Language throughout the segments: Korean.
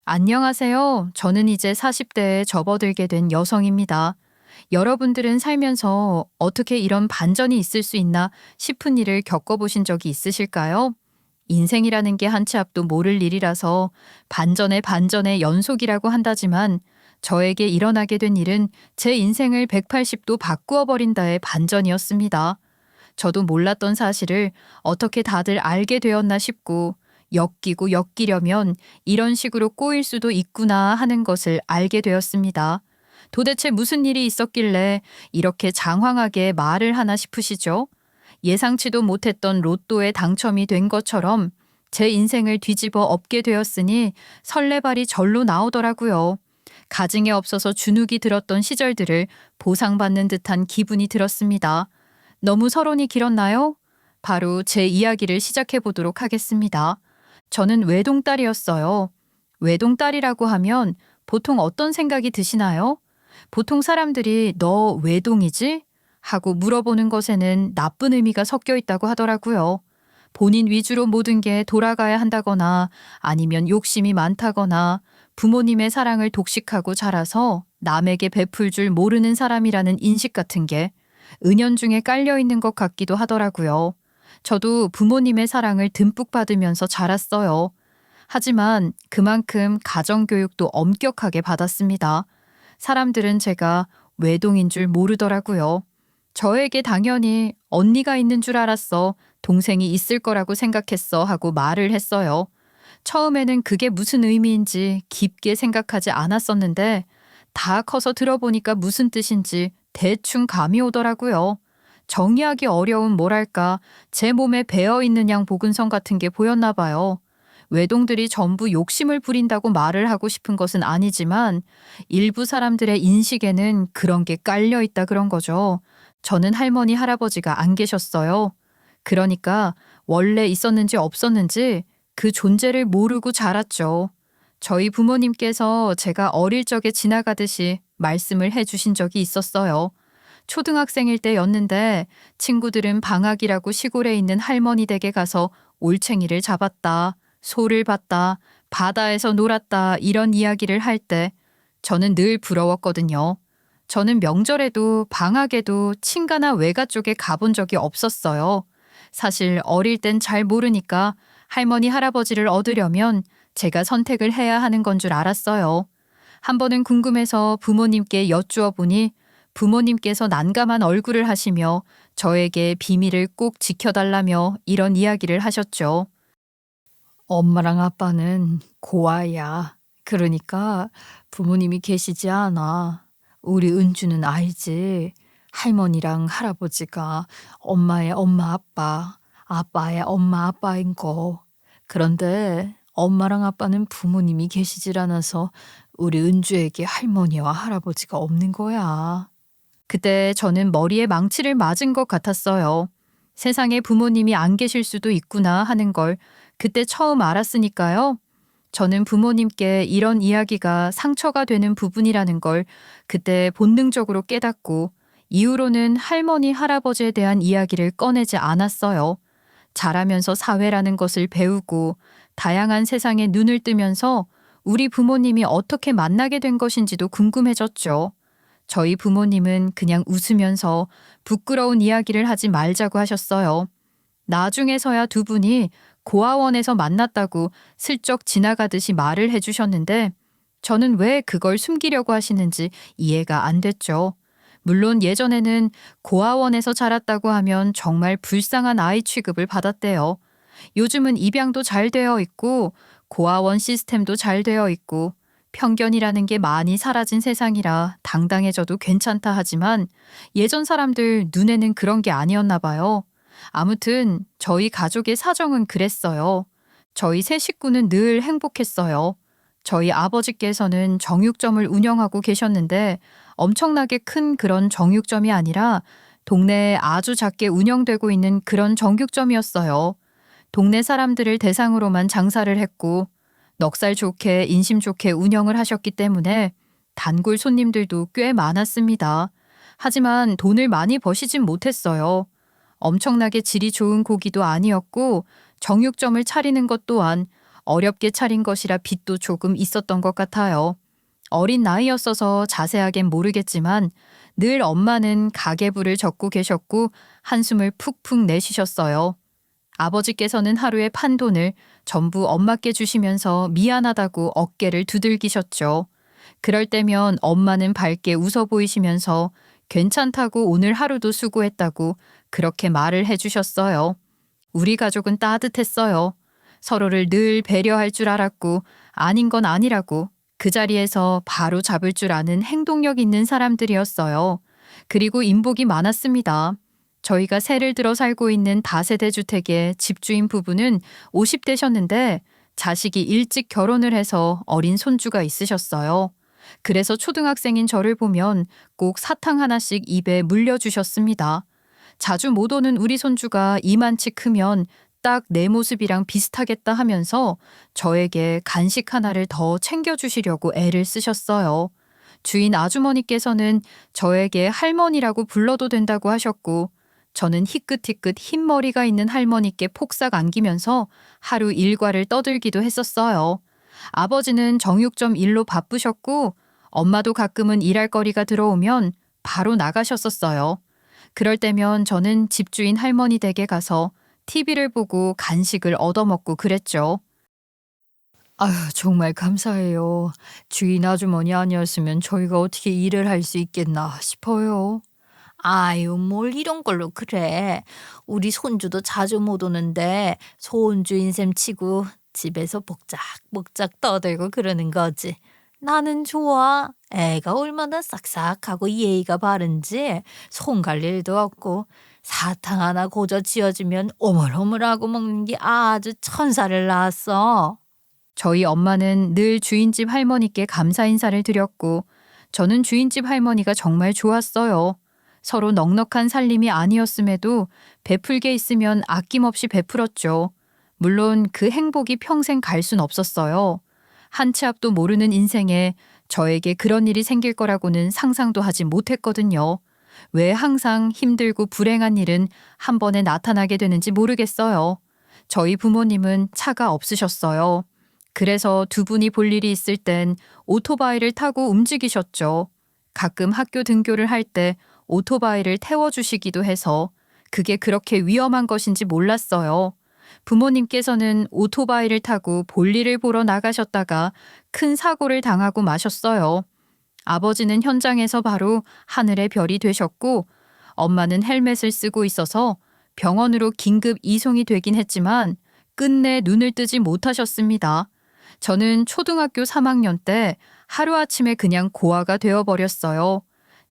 안녕하세요. 저는 이제 40대에 접어들게 된 여성입니다. 여러분들은 살면서 어떻게 이런 반전이 있을 수 있나 싶은 일을 겪어보신 적이 있으실까요? 인생이라는 게 한 치 앞도 모를 일이라서 반전의 반전의 연속이라고 한다지만 저에게 일어나게 된 일은 제 인생을 180도 바꾸어 버린다의 반전이었습니다. 저도 몰랐던 사실을 어떻게 다들 알게 되었나 싶고 엮이고 엮이려면 이런 식으로 꼬일 수도 있구나 하는 것을 알게 되었습니다. 도대체 무슨 일이 있었길래 이렇게 장황하게 말을 하나 싶으시죠? 예상치도 못했던 로또에 당첨이 된 것처럼 제 인생을 뒤집어 엎게 되었으니 설레발이 절로 나오더라고요. 가증에 없어서 주눅이 들었던 시절들을 보상받는 듯한 기분이 들었습니다. 너무 서론이 길었나요? 바로 제 이야기를 시작해 보도록 하겠습니다. 저는 외동딸이었어요. 외동딸이라고 하면 보통 어떤 생각이 드시나요? 보통 사람들이 너 외동이지? 하고 물어보는 것에는 나쁜 의미가 섞여 있다고 하더라고요. 본인 위주로 모든 게 돌아가야 한다거나 아니면 욕심이 많다거나 부모님의 사랑을 독식하고 자라서 남에게 베풀 줄 모르는 사람이라는 인식 같은 게 은연중에 깔려 있는 것 같기도 하더라고요. 저도 부모님의 사랑을 듬뿍 받으면서 자랐어요. 하지만 그만큼 가정교육도 엄격하게 받았습니다. 사람들은 제가 외동인 줄 모르더라고요. 저에게 당연히 언니가 있는 줄 알았어. 동생이 있을 거라고 생각했어 하고 말을 했어요. 처음에는 그게 무슨 의미인지 깊게 생각하지 않았었는데 다 커서 들어보니까 무슨 뜻인지 대충 감이 오더라고요. 정의하기 어려운 뭐랄까 제 몸에 배어있는 양 보근성 같은 게 보였나 봐요. 외동들이 전부 욕심을 부린다고 말을 하고 싶은 것은 아니지만 일부 사람들의 인식에는 그런 게 깔려 있다 그런 거죠. 저는 할머니 할아버지가 안 계셨어요. 그러니까 원래 있었는지 없었는지 그 존재를 모르고 자랐죠. 저희 부모님께서 제가 어릴 적에 지나가듯이 말씀을 해주신 적이 있었어요. 초등학생일 때였는데 친구들은 방학이라고 시골에 있는 할머니 댁에 가서 올챙이를 잡았다, 소를 봤다, 바다에서 놀았다 이런 이야기를 할 때 저는 늘 부러웠거든요. 저는 명절에도 방학에도 친가나 외가 쪽에 가본 적이 없었어요. 사실 어릴 땐 잘 모르니까 할머니 할아버지를 얻으려면 제가 선택을 해야 하는 건 줄 알았어요. 한 번은 궁금해서 부모님께 여쭈어 보니 부모님께서 난감한 얼굴을 하시며 저에게 비밀을 꼭 지켜달라며 이런 이야기를 하셨죠. 엄마랑 아빠는 고아야. 그러니까 부모님이 계시지 않아. 우리 은주는 알지. 할머니랑 할아버지가 엄마의 엄마 아빠, 아빠의 엄마 아빠인 거. 그런데 엄마랑 아빠는 부모님이 계시질 않아서 우리 은주에게 할머니와 할아버지가 없는 거야. 그때 저는 머리에 망치를 맞은 것 같았어요. 세상에 부모님이 안 계실 수도 있구나 하는 걸 그때 처음 알았으니까요. 저는 부모님께 이런 이야기가 상처가 되는 부분이라는 걸 그때 본능적으로 깨닫고 이후로는 할머니, 할아버지에 대한 이야기를 꺼내지 않았어요. 자라면서 사회라는 것을 배우고 다양한 세상에 눈을 뜨면서 우리 부모님이 어떻게 만나게 된 것인지도 궁금해졌죠. 저희 부모님은 그냥 웃으면서 부끄러운 이야기를 하지 말자고 하셨어요. 나중에서야 두 분이 고아원에서 만났다고 슬쩍 지나가듯이 말을 해주셨는데 저는 왜 그걸 숨기려고 하시는지 이해가 안 됐죠. 물론 예전에는 고아원에서 자랐다고 하면 정말 불쌍한 아이 취급을 받았대요. 요즘은 입양도 잘 되어 있고 고아원 시스템도 잘 되어 있고 편견이라는 게 많이 사라진 세상이라 당당해져도 괜찮다 하지만 예전 사람들 눈에는 그런 게 아니었나 봐요. 아무튼 저희 가족의 사정은 그랬어요. 저희 세 식구는 늘 행복했어요. 저희 아버지께서는 정육점을 운영하고 계셨는데 엄청나게 큰 그런 정육점이 아니라 동네에 아주 작게 운영되고 있는 그런 정육점이었어요. 동네 사람들을 대상으로만 장사를 했고 넉살 좋게 인심 좋게 운영을 하셨기 때문에 단골 손님들도 꽤 많았습니다. 하지만 돈을 많이 버시진 못했어요. 엄청나게 질이 좋은 고기도 아니었고 정육점을 차리는 것 또한 어렵게 차린 것이라 빚도 조금 있었던 것 같아요. 어린 나이였어서 자세하겐 모르겠지만 늘 엄마는 가계부를 적고 계셨고 한숨을 푹푹 내쉬셨어요. 아버지께서는 하루에 판 돈을 전부 엄마께 주시면서 미안하다고 어깨를 두들기셨죠. 그럴 때면 엄마는 밝게 웃어 보이시면서 괜찮다고 오늘 하루도 수고했다고 그렇게 말을 해주셨어요. 우리 가족은 따뜻했어요. 서로를 늘 배려할 줄 알았고 아닌 건 아니라고 그 자리에서 바로 잡을 줄 아는 행동력 있는 사람들이었어요. 그리고 인복이 많았습니다. 저희가 새를 들어 살고 있는 다세대 주택의 집주인 부부는 50대셨는데 자식이 일찍 결혼을 해서 어린 손주가 있으셨어요. 그래서 초등학생인 저를 보면 꼭 사탕 하나씩 입에 물려주셨습니다. 자주 못 오는 우리 손주가 이만치 크면 딱 내 모습이랑 비슷하겠다 하면서 저에게 간식 하나를 더 챙겨주시려고 애를 쓰셨어요. 주인 아주머니께서는 저에게 할머니라고 불러도 된다고 하셨고 저는 희끗희끗 흰 머리가 있는 할머니께 폭삭 안기면서 하루 일과를 떠들기도 했었어요. 아버지는 정육점 일로 바쁘셨고 엄마도 가끔은 일할 거리가 들어오면 바로 나가셨었어요. 그럴 때면 저는 집주인 할머니 댁에 가서 TV를 보고 간식을 얻어먹고 그랬죠. 아휴, 정말 감사해요. 주인 아주머니 아니었으면 저희가 어떻게 일을 할 수 있겠나 싶어요. 아유, 뭘 이런 걸로 그래. 우리 손주도 자주 못 오는데 손주인 셈 치고 집에서 복작복작 떠들고 그러는 거지. 나는 좋아. 애가 얼마나 싹싹하고 예의가 바른지 손 갈 일도 없고 사탕 하나 고저 지어주면 오물오물하고 먹는 게 아주 천사를 낳았어. 저희 엄마는 늘 주인집 할머니께 감사 인사를 드렸고 저는 주인집 할머니가 정말 좋았어요. 서로 넉넉한 살림이 아니었음에도 베풀게 있으면 아낌없이 베풀었죠. 물론 그 행복이 평생 갈 순 없었어요. 한 치 앞도 모르는 인생에 저에게 그런 일이 생길 거라고는 상상도 하지 못했거든요. 왜 항상 힘들고 불행한 일은 한 번에 나타나게 되는지 모르겠어요. 저희 부모님은 차가 없으셨어요. 그래서 두 분이 볼 일이 있을 땐 오토바이를 타고 움직이셨죠. 가끔 학교 등교를 할 때 오토바이를 태워주시기도 해서 그게 그렇게 위험한 것인지 몰랐어요. 부모님께서는 오토바이를 타고 볼일을 보러 나가셨다가 큰 사고를 당하고 마셨어요. 아버지는 현장에서 바로 하늘의 별이 되셨고 엄마는 헬멧을 쓰고 있어서 병원으로 긴급 이송이 되긴 했지만 끝내 눈을 뜨지 못하셨습니다. 저는 초등학교 3학년 때 하루아침에 그냥 고아가 되어버렸어요.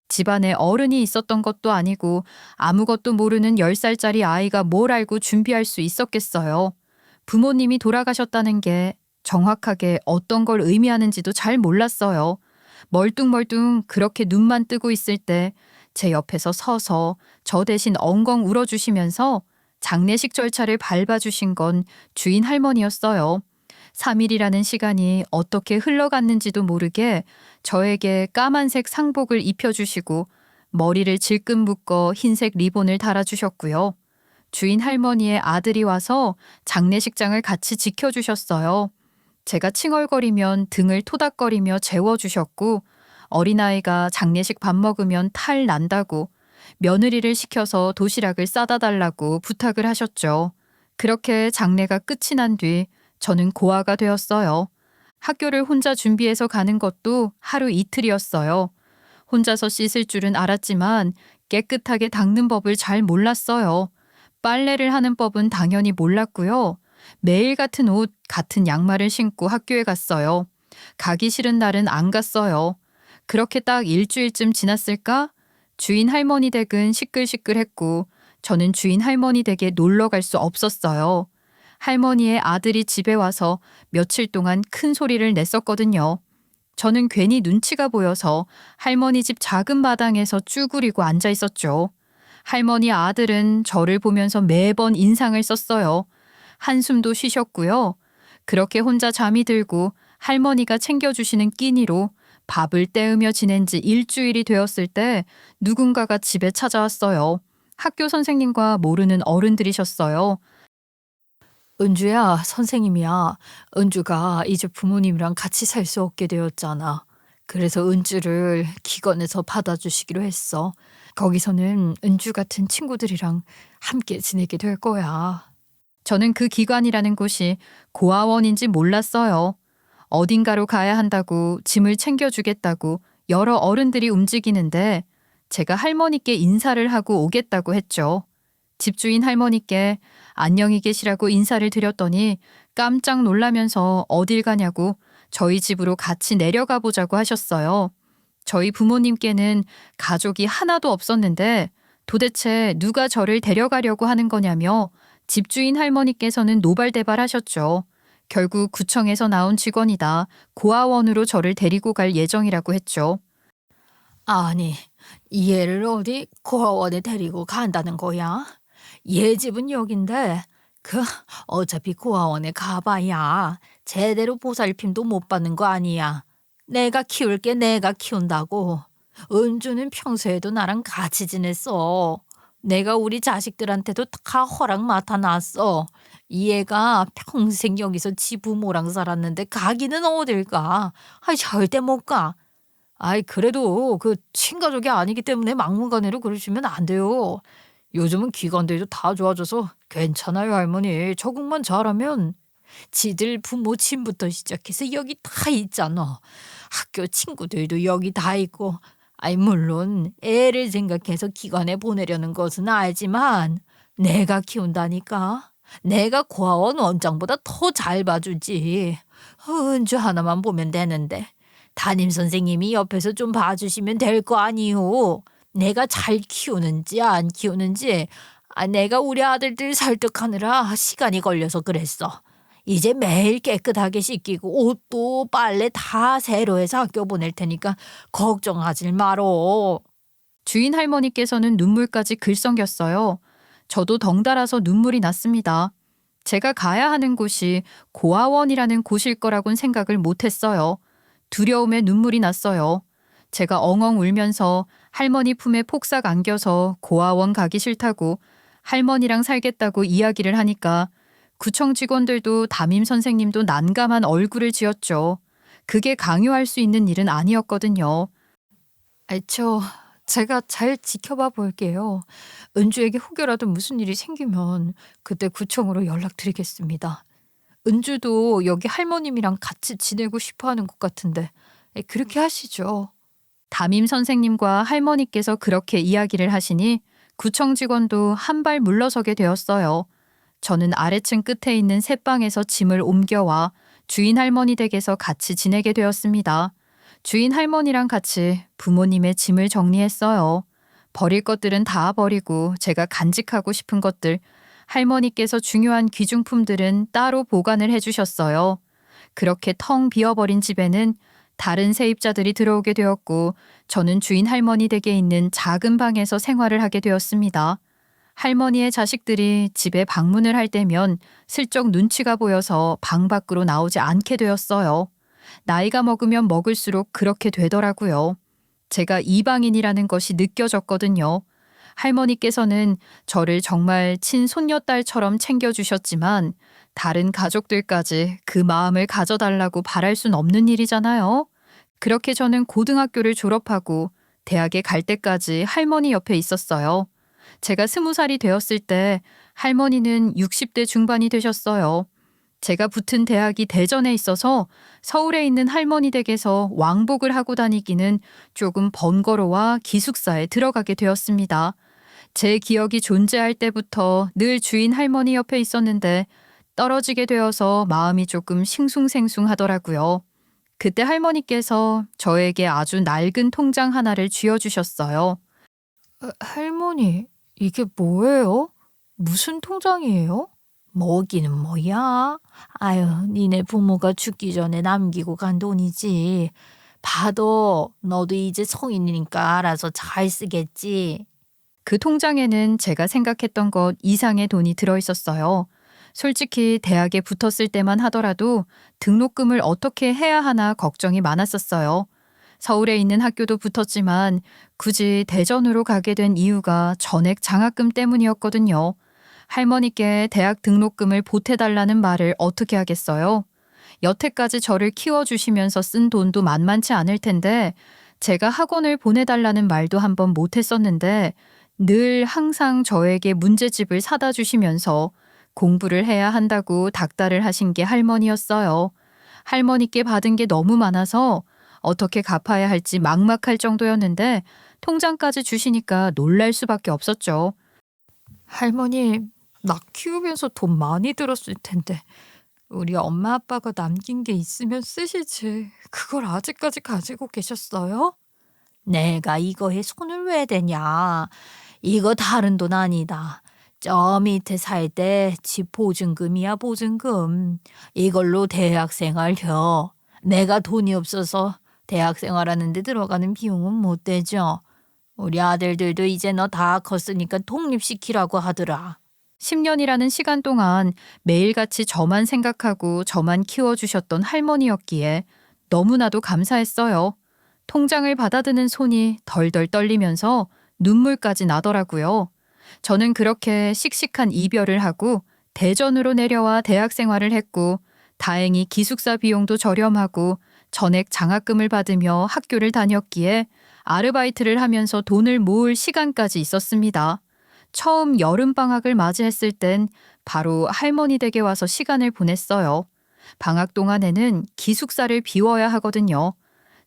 집안에 어른이 있었던 것도 아니고 아무것도 모르는 10살짜리 아이가 뭘 알고 준비할 수 있었겠어요. 부모님이 돌아가셨다는 게 정확하게 어떤 걸 의미하는지도 잘 몰랐어요. 멀뚱멀뚱 그렇게 눈만 뜨고 있을 때 제 옆에서 서서 저 대신 엉엉 울어주시면서 장례식 절차를 밟아주신 건 주인 할머니였어요. 3일이라는 시간이 어떻게 흘러갔는지도 모르게 저에게 까만색 상복을 입혀주시고 머리를 질끈 묶어 흰색 리본을 달아주셨고요. 주인 할머니의 아들이 와서 장례식장을 같이 지켜주셨어요. 제가 칭얼거리면 등을 토닥거리며 재워주셨고 어린아이가 장례식 밥 먹으면 탈 난다고 며느리를 시켜서 도시락을 싸다 달라고 부탁을 하셨죠. 그렇게 장례가 끝이 난 뒤 저는 고아가 되었어요. 학교를 혼자 준비해서 가는 것도 하루 이틀이었어요. 혼자서 씻을 줄은 알았지만 깨끗하게 닦는 법을 잘 몰랐어요. 빨래를 하는 법은 당연히 몰랐고요. 매일 같은 옷, 같은 양말을 신고 학교에 갔어요. 가기 싫은 날은 안 갔어요. 그렇게 딱 일주일쯤 지났을까? 주인 할머니 댁은 시끌시끌했고 저는 주인 할머니 댁에 놀러 갈 수 없었어요. 할머니의 아들이 집에 와서 며칠 동안 큰 소리를 냈었거든요. 저는 괜히 눈치가 보여서 할머니 집 작은 마당에서 쭈그리고 앉아 있었죠. 할머니 아들은 저를 보면서 매번 인상을 썼어요. 한숨도 쉬셨고요. 그렇게 혼자 잠이 들고 할머니가 챙겨주시는 끼니로 밥을 때우며 지낸 지 일주일이 되었을 때 누군가가 집에 찾아왔어요. 학교 선생님과 모르는 어른들이셨어요. 은주야, 선생님이야. 은주가 이제 부모님이랑 같이 살 수 없게 되었잖아. 그래서 은주를 기관에서 받아주시기로 했어. 거기서는 은주 같은 친구들이랑 함께 지내게 될 거야. 저는 그 기관이라는 곳이 고아원인지 몰랐어요. 어딘가로 가야 한다고 짐을 챙겨주겠다고 여러 어른들이 움직이는데 제가 할머니께 인사를 하고 오겠다고 했죠. 집주인 할머니께 안녕히 계시라고 인사를 드렸더니 깜짝 놀라면서 어딜 가냐고 저희 집으로 같이 내려가 보자고 하셨어요. 저희 부모님께는 가족이 하나도 없었는데 도대체 누가 저를 데려가려고 하는 거냐며 집주인 할머니께서는 노발대발하셨죠. 결국 구청에서 나온 직원이다 고아원으로 저를 데리고 갈 예정이라고 했죠. 아니, 얘를 어디 고아원에 데리고 간다는 거야? 얘 집은 여긴데 어차피 고아원에 가봐야 제대로 보살핌도 못 받는 거 아니야. 내가 키울 게 내가 키운다고. 은주는 평소에도 나랑 같이 지냈어. 내가 우리 자식들한테도 다 허락 맡아놨어. 얘가 평생 여기서 지 부모랑 살았는데 가기는 어딜 가? 절대 못 가. 그래도 그 친가족이 아니기 때문에 막무가내로 그러시면 안 돼요. 요즘은 기관들도 다 좋아져서 괜찮아요, 할머니. 적응만 잘하면. 지들 부모 짐부터 시작해서 여기 다 있잖아. 학교 친구들도 여기 다 있고. 물론 애를 생각해서 기관에 보내려는 것은 알지만 내가 키운다니까. 내가 고아원 원장보다 더 잘 봐주지. 은주 하나만 보면 되는데. 담임 선생님이 옆에서 좀 봐주시면 될 거 아니오. 내가 잘 키우는지 안 키우는지 내가 우리 아들들 설득하느라 시간이 걸려서 그랬어. 이제 매일 깨끗하게 씻기고 옷도 빨래 다 새로 해서 학교 보낼 테니까 걱정하지 말어. 주인 할머니께서는 눈물까지 글썽였어요. 저도 덩달아서 눈물이 났습니다. 제가 가야 하는 곳이 고아원이라는 곳일 거라곤 생각을 못했어요. 두려움에 눈물이 났어요. 제가 엉엉 울면서 할머니 품에 폭삭 안겨서 고아원 가기 싫다고 할머니랑 살겠다고 이야기를 하니까 구청 직원들도 담임 선생님도 난감한 얼굴을 지었죠. 그게 강요할 수 있는 일은 아니었거든요. 제가 잘 지켜봐 볼게요. 은주에게 혹여라도 무슨 일이 생기면 그때 구청으로 연락드리겠습니다. 은주도 여기 할머님이랑 같이 지내고 싶어 하는 것 같은데 그렇게 하시죠. 담임 선생님과 할머니께서 그렇게 이야기를 하시니 구청 직원도 한 발 물러서게 되었어요. 저는 아래층 끝에 있는 새방에서 짐을 옮겨와 주인 할머니 댁에서 같이 지내게 되었습니다. 주인 할머니랑 같이 부모님의 짐을 정리했어요. 버릴 것들은 다 버리고 제가 간직하고 싶은 것들, 할머니께서 중요한 귀중품들은 따로 보관을 해주셨어요. 그렇게 텅 비어버린 집에는 다른 세입자들이 들어오게 되었고 저는 주인 할머니 댁에 있는 작은 방에서 생활을 하게 되었습니다. 할머니의 자식들이 집에 방문을 할 때면 슬쩍 눈치가 보여서 방 밖으로 나오지 않게 되었어요. 나이가 먹으면 먹을수록 그렇게 되더라고요. 제가 이방인이라는 것이 느껴졌거든요. 할머니께서는 저를 정말 친손녀딸처럼 챙겨주셨지만 다른 가족들까지 그 마음을 가져달라고 바랄 순 없는 일이잖아요. 그렇게 저는 고등학교를 졸업하고 대학에 갈 때까지 할머니 옆에 있었어요. 제가 20살이 되었을 때 할머니는 60대 중반이 되셨어요. 제가 붙은 대학이 대전에 있어서 서울에 있는 할머니 댁에서 왕복을 하고 다니기는 조금 번거로워 기숙사에 들어가게 되었습니다. 제 기억이 존재할 때부터 늘 주인 할머니 옆에 있었는데 떨어지게 되어서 마음이 조금 싱숭생숭하더라고요. 그때 할머니께서 저에게 아주 낡은 통장 하나를 쥐어주셨어요. 할머니, 이게 뭐예요? 무슨 통장이에요? 뭐기는 뭐야? 니네 부모가 죽기 전에 남기고 간 돈이지. 봐도 너도 이제 성인이니까 알아서 잘 쓰겠지. 그 통장에는 제가 생각했던 것 이상의 돈이 들어있었어요. 솔직히 대학에 붙었을 때만 하더라도 등록금을 어떻게 해야 하나 걱정이 많았었어요. 서울에 있는 학교도 붙었지만 굳이 대전으로 가게 된 이유가 전액 장학금 때문이었거든요. 할머니께 대학 등록금을 보태달라는 말을 어떻게 하겠어요? 여태까지 저를 키워주시면서 쓴 돈도 만만치 않을 텐데 제가 학원을 보내달라는 말도 한번 못했었는데 늘 항상 저에게 문제집을 사다 주시면서 공부를 해야 한다고 닥달을 하신 게 할머니였어요. 할머니께 받은 게 너무 많아서 어떻게 갚아야 할지 막막할 정도였는데 통장까지 주시니까 놀랄 수밖에 없었죠. 할머니, 나 키우면서 돈 많이 들었을 텐데 우리 엄마 아빠가 남긴 게 있으면 쓰시지. 그걸 아직까지 가지고 계셨어요? 내가 이거에 손을 왜 대냐. 이거 다른 돈 아니다. 저 밑에 살 때 집 보증금이야 보증금. 이걸로 대학생활 혀. 내가 돈이 없어서 대학생활하는 데 들어가는 비용은 못 되죠. 우리 아들들도 이제 너 다 컸으니까 독립시키라고 하더라. 10년이라는 시간 동안 매일같이 저만 생각하고 저만 키워주셨던 할머니였기에 너무나도 감사했어요. 통장을 받아드는 손이 덜덜 떨리면서 눈물까지 나더라고요. 저는 그렇게 씩씩한 이별을 하고 대전으로 내려와 대학 생활을 했고 다행히 기숙사 비용도 저렴하고 전액 장학금을 받으며 학교를 다녔기에 아르바이트를 하면서 돈을 모을 시간까지 있었습니다. 처음 여름방학을 맞이했을 땐 바로 할머니 댁에 와서 시간을 보냈어요. 방학 동안에는 기숙사를 비워야 하거든요.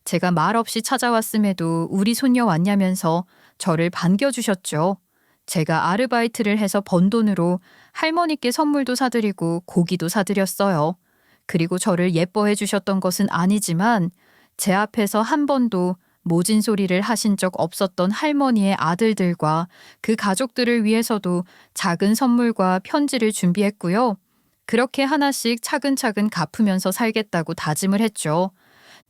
제가 말없이 찾아왔음에도 우리 손녀 왔냐면서 저를 반겨주셨죠. 제가 아르바이트를 해서 번 돈으로 할머니께 선물도 사드리고 고기도 사드렸어요. 그리고 저를 예뻐해 주셨던 것은 아니지만 제 앞에서 한 번도 모진 소리를 하신 적 없었던 할머니의 아들들과 그 가족들을 위해서도 작은 선물과 편지를 준비했고요. 그렇게 하나씩 차근차근 갚으면서 살겠다고 다짐을 했죠.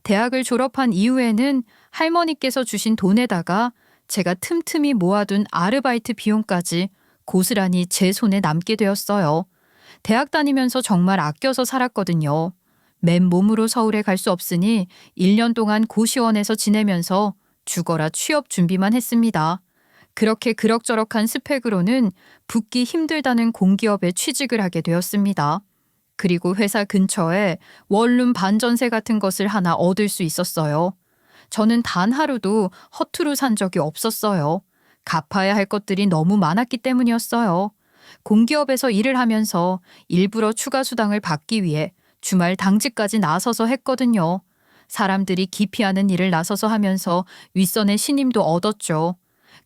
대학을 졸업한 이후에는 할머니께서 주신 돈에다가 제가 틈틈이 모아둔 아르바이트 비용까지 고스란히 제 손에 남게 되었어요. 대학 다니면서 정말 아껴서 살았거든요. 맨몸으로 서울에 갈 수 없으니 1년 동안 고시원에서 지내면서 죽어라 취업 준비만 했습니다. 그렇게 그럭저럭한 스펙으로는 붙기 힘들다는 공기업에 취직을 하게 되었습니다. 그리고 회사 근처에 원룸 반전세 같은 것을 하나 얻을 수 있었어요. 저는 단 하루도 허투루 산 적이 없었어요. 갚아야 할 것들이 너무 많았기 때문이었어요. 공기업에서 일을 하면서 일부러 추가 수당을 받기 위해 주말 당직까지 나서서 했거든요. 사람들이 기피하는 일을 나서서 하면서 윗선의 신임도 얻었죠.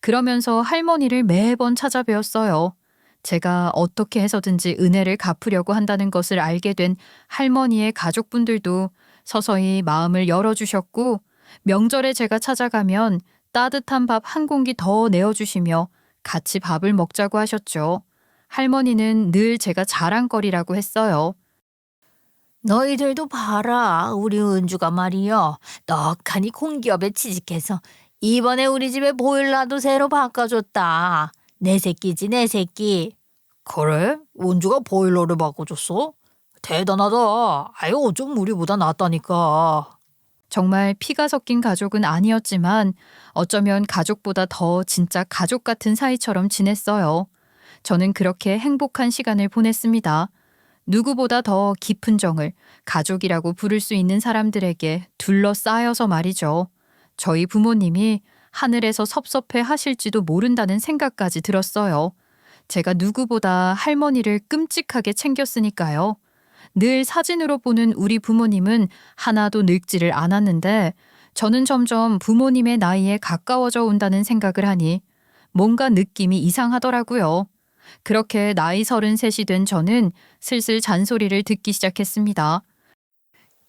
그러면서 할머니를 매번 찾아뵈었어요. 제가 어떻게 해서든지 은혜를 갚으려고 한다는 것을 알게 된 할머니의 가족분들도 서서히 마음을 열어주셨고 명절에 제가 찾아가면 따뜻한 밥 한 공기 더 내어주시며 같이 밥을 먹자고 하셨죠. 할머니는 늘 제가 자랑거리라고 했어요. 너희들도 봐라. 우리 은주가 말이여. 떡하니 공기업에 취직해서 이번에 우리 집에 보일러도 새로 바꿔줬다. 내 새끼지 내 새끼. 그래? 은주가 보일러를 바꿔줬어? 대단하다. 아유 어쩜 우리보다 낫다니까. 정말 피가 섞인 가족은 아니었지만 어쩌면 가족보다 더 진짜 가족 같은 사이처럼 지냈어요. 저는 그렇게 행복한 시간을 보냈습니다. 누구보다 더 깊은 정을 가족이라고 부를 수 있는 사람들에게 둘러싸여서 말이죠. 저희 부모님이 하늘에서 섭섭해 하실지도 모른다는 생각까지 들었어요. 제가 누구보다 할머니를 끔찍하게 챙겼으니까요. 늘 사진으로 보는 우리 부모님은 하나도 늙지를 않았는데 저는 점점 부모님의 나이에 가까워져 온다는 생각을 하니 뭔가 느낌이 이상하더라고요. 그렇게 나이 33이 된 저는 슬슬 잔소리를 듣기 시작했습니다.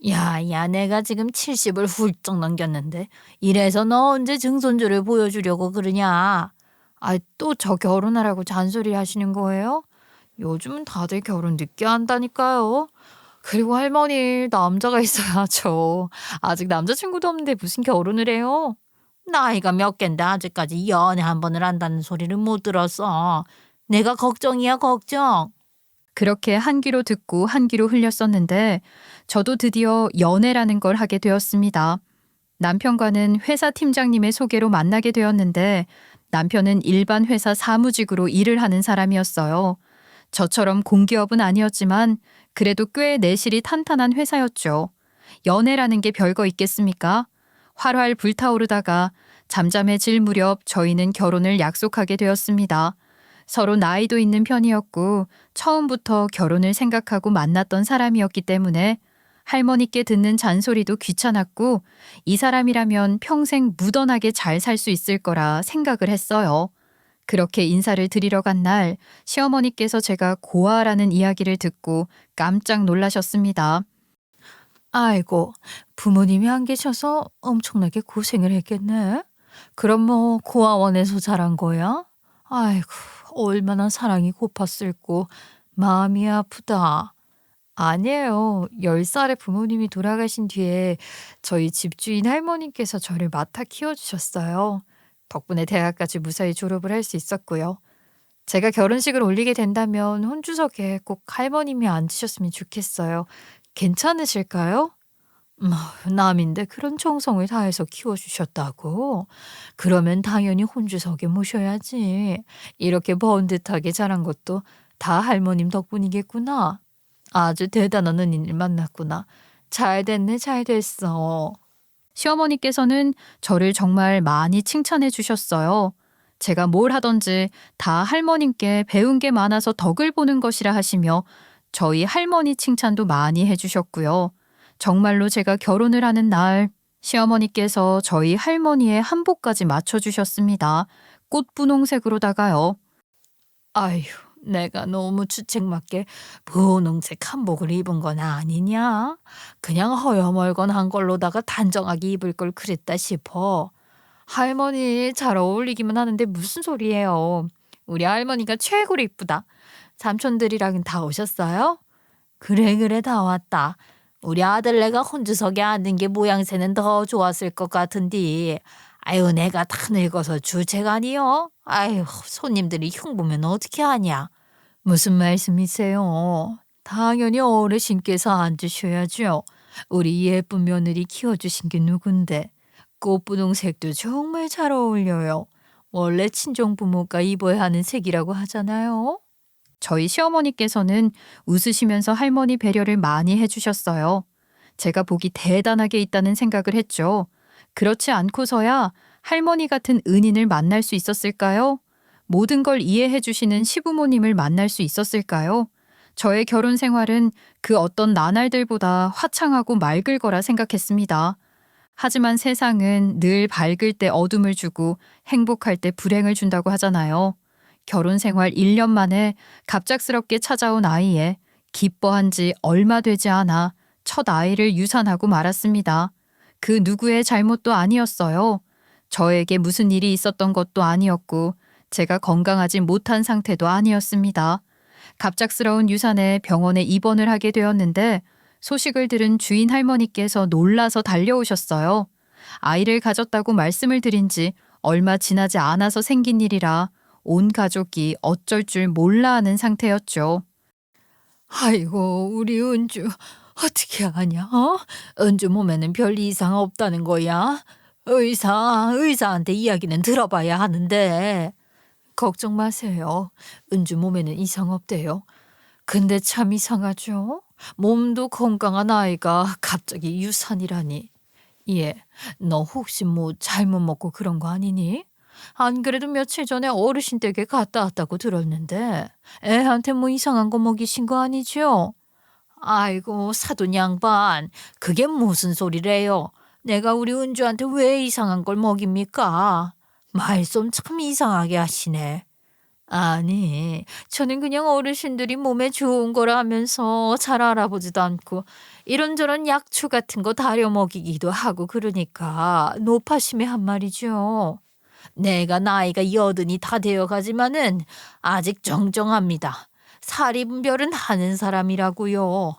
야, 내가 지금 70을 훌쩍 넘겼는데 이래서 너 언제 증손주를 보여주려고 그러냐? 아, 또 저 결혼하라고 잔소리 하시는 거예요? 요즘은 다들 결혼 늦게 한다니까요. 그리고 할머니 남자가 있어야죠. 아직 남자친구도 없는데 무슨 결혼을 해요? 나이가 몇 갠데 아직까지 연애 한 번을 한다는 소리를 못 들었어. 내가 걱정이야 걱정. 그렇게 한 귀로 듣고 한 귀로 흘렸었는데 저도 드디어 연애라는 걸 하게 되었습니다. 남편과는 회사 팀장님의 소개로 만나게 되었는데 남편은 일반 회사 사무직으로 일을 하는 사람이었어요. 저처럼 공기업은 아니었지만 그래도 꽤 내실이 탄탄한 회사였죠. 연애라는 게 별거 있겠습니까? 활활 불타오르다가 잠잠해질 무렵 저희는 결혼을 약속하게 되었습니다. 서로 나이도 있는 편이었고 처음부터 결혼을 생각하고 만났던 사람이었기 때문에 할머니께 듣는 잔소리도 귀찮았고 이 사람이라면 평생 무던하게 잘 살 수 있을 거라 생각을 했어요. 그렇게 인사를 드리러 간 날 시어머니께서 제가 고아라는 이야기를 듣고 깜짝 놀라셨습니다. 아이고, 부모님이 안 계셔서 엄청나게 고생을 했겠네. 그럼 뭐 고아원에서 자란 거야? 아이고, 얼마나 사랑이 고팠을꼬. 마음이 아프다. 아니에요. 10살에 부모님이 돌아가신 뒤에 저희 집주인 할머님께서 저를 맡아 키워주셨어요. 덕분에 대학까지 무사히 졸업을 할 수 있었고요. 제가 결혼식을 올리게 된다면 혼주석에 꼭 할머님이 앉으셨으면 좋겠어요. 괜찮으실까요? 남인데 그런 정성을 다해서 키워주셨다고? 그러면 당연히 혼주석에 모셔야지. 이렇게 번듯하게 자란 것도 다 할머님 덕분이겠구나. 아주 대단한 은인을 만났구나. 잘 됐네, 잘 됐어. 시어머니께서는 저를 정말 많이 칭찬해 주셨어요. 제가 뭘 하던지 다 할머님께 배운 게 많아서 덕을 보는 것이라 하시며 저희 할머니 칭찬도 많이 해주셨고요. 정말로 제가 결혼을 하는 날 시어머니께서 저희 할머니의 한복까지 맞춰주셨습니다. 꽃분홍색으로다가요. 아휴, 내가 너무 주책맞게 분홍색 한복을 입은 건 아니냐? 그냥 허여멀건한 걸로다가 단정하게 입을 걸 그랬다 싶어. 할머니 잘 어울리기만 하는데 무슨 소리예요? 우리 할머니가 최고로 이쁘다. 삼촌들이랑은 다 오셨어요? 그래, 그래, 다 왔다. 우리 아들네가 혼주석에 앉는 게 모양새는 더 좋았을 것 같은데. 아유, 내가 다 늙어서 주책 아니요? 아유, 손님들이 흉 보면 어떻게 하냐? 무슨 말씀이세요? 당연히 어르신께서 앉으셔야죠. 우리 예쁜 며느리 키워주신 게 누군데. 꽃분홍색도 정말 잘 어울려요. 원래 친정 부모가 입어야 하는 색이라고 하잖아요. 저희 시어머니께서는 웃으시면서 할머니 배려를 많이 해주셨어요. 제가 복이 대단하게 있다는 생각을 했죠. 그렇지 않고서야 할머니 같은 은인을 만날 수 있었을까요? 모든 걸 이해해 주시는 시부모님을 만날 수 있었을까요? 저의 결혼 생활은 그 어떤 나날들보다 화창하고 맑을 거라 생각했습니다. 하지만 세상은 늘 밝을 때 어둠을 주고 행복할 때 불행을 준다고 하잖아요. 결혼 생활 1년 만에 갑작스럽게 찾아온 아이에 기뻐한 지 얼마 되지 않아 첫 아이를 유산하고 말았습니다. 그 누구의 잘못도 아니었어요. 저에게 무슨 일이 있었던 것도 아니었고 제가 건강하지 못한 상태도 아니었습니다. 갑작스러운 유산에 병원에 입원을 하게 되었는데 소식을 들은 주인 할머니께서 놀라서 달려오셨어요. 아이를 가졌다고 말씀을 드린 지 얼마 지나지 않아서 생긴 일이라 온 가족이 어쩔 줄 몰라 하는 상태였죠. 아이고, 우리 은주 어떻게 하냐? 은주 몸에는 별 이상 없다는 거야. 의사한테 이야기는 들어봐야 하는데. 걱정 마세요. 은주 몸에는 이상 없대요. 근데 참 이상하죠? 몸도 건강한 아이가 갑자기 유산이라니. 예, 너 혹시 뭐 잘못 먹고 그런 거 아니니? 안 그래도 며칠 전에 어르신 댁에 갔다 왔다고 들었는데 애한테 뭐 이상한 거 먹이신 거 아니죠? 아이고, 사돈 양반, 그게 무슨 소리래요? 내가 우리 은주한테 왜 이상한 걸 먹입니까? 말씀 참 이상하게 하시네. 아니, 저는 그냥 어르신들이 몸에 좋은 거라 하면서 잘 알아보지도 않고 이런저런 약초 같은 거 다려 먹이기도 하고 그러니까 노파심에 한 말이죠. 내가 나이가 80이 다 되어가지만은 아직 정정합니다. 살이 분별은 하는 사람이라고요.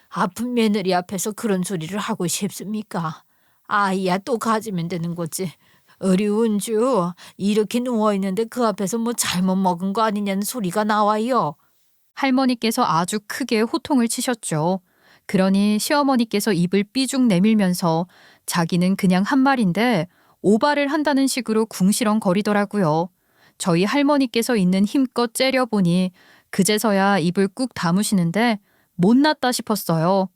아픈 며느리 앞에서 그런 소리를 하고 싶습니까? 아이야 또 가지면 되는 거지. 우리 은주 이렇게 누워있는데 그 앞에서 뭐 잘못 먹은 거 아니냐는 소리가 나와요. 할머니께서 아주 크게 호통을 치셨죠. 그러니 시어머니께서 입을 삐죽 내밀면서 자기는 그냥 한 말인데 오바를 한다는 식으로 궁시렁거리더라고요. 저희 할머니께서 있는 힘껏 째려보니 그제서야 입을 꾹 다무시는데 못났다 싶었어요.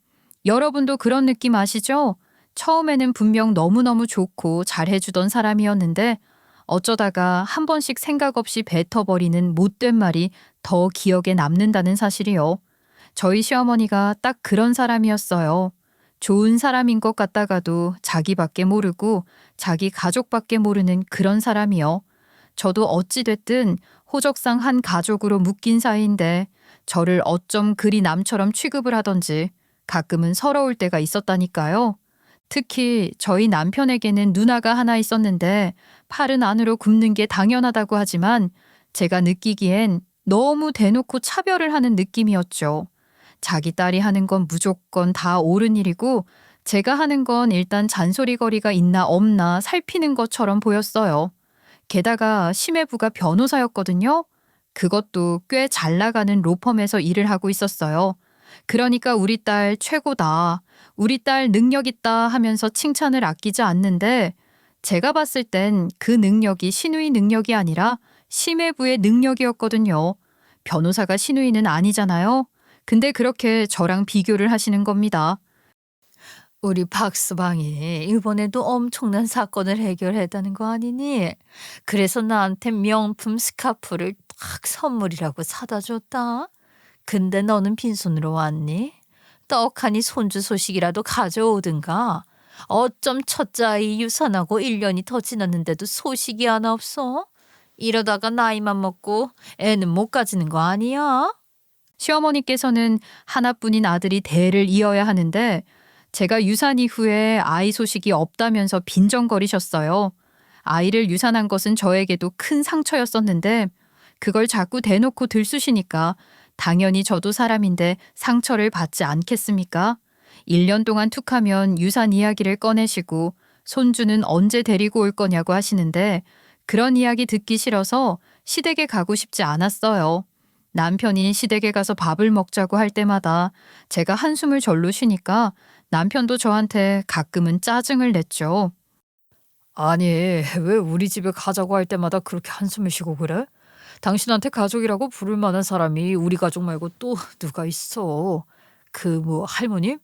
여러분도 그런 느낌 아시죠? 처음에는 분명 너무너무 좋고 잘해주던 사람이었는데 어쩌다가 한 번씩 생각 없이 뱉어버리는 못된 말이 더 기억에 남는다는 사실이요. 저희 시어머니가 딱 그런 사람이었어요. 좋은 사람인 것 같다가도 자기밖에 모르고 자기 가족밖에 모르는 그런 사람이요. 저도 어찌됐든 호적상 한 가족으로 묶인 사이인데 저를 어쩜 그리 남처럼 취급을 하던지 가끔은 서러울 때가 있었다니까요. 특히 저희 남편에게는 누나가 하나 있었는데 팔은 안으로 굽는 게 당연하다고 하지만 제가 느끼기엔 너무 대놓고 차별을 하는 느낌이었죠. 자기 딸이 하는 건 무조건 다 옳은 일이고 제가 하는 건 일단 잔소리거리가 있나 없나 살피는 것처럼 보였어요. 게다가 심해부가 변호사였거든요. 그것도 꽤 잘 나가는 로펌에서 일을 하고 있었어요. 그러니까 우리 딸 최고다. 우리 딸 능력 있다 하면서 칭찬을 아끼지 않는데 제가 봤을 땐 그 능력이 시누이 능력이 아니라 심해부의 능력이었거든요. 변호사가 시누이는 아니잖아요. 근데 그렇게 저랑 비교를 하시는 겁니다. 우리 박스방이 이번에도 엄청난 사건을 해결했다는 거 아니니? 그래서 나한테 명품 스카프를 딱 선물이라고 사다 줬다. 근데 너는 빈손으로 왔니? 떡하니 손주 소식이라도 가져오든가. 어쩜 첫째 아이 유산하고 1년이 더 지났는데도 소식이 하나 없어? 이러다가 나이만 먹고 애는 못 가지는 거 아니야? 시어머니께서는 하나뿐인 아들이 대를 이어야 하는데 제가 유산 이후에 아이 소식이 없다면서 빈정거리셨어요. 아이를 유산한 것은 저에게도 큰 상처였었는데 그걸 자꾸 대놓고 들쑤시니까 당연히 저도 사람인데 상처를 받지 않겠습니까? 1년 동안 툭하면 유산 이야기를 꺼내시고 손주는 언제 데리고 올 거냐고 하시는데 그런 이야기 듣기 싫어서 시댁에 가고 싶지 않았어요. 남편이 시댁에 가서 밥을 먹자고 할 때마다 제가 한숨을 절로 쉬니까 남편도 저한테 가끔은 짜증을 냈죠. 아니, 왜 우리 집에 가자고 할 때마다 그렇게 한숨을 쉬고 그래? 당신한테 가족이라고 부를 만한 사람이 우리 가족 말고 또 누가 있어? 그 뭐 할머님?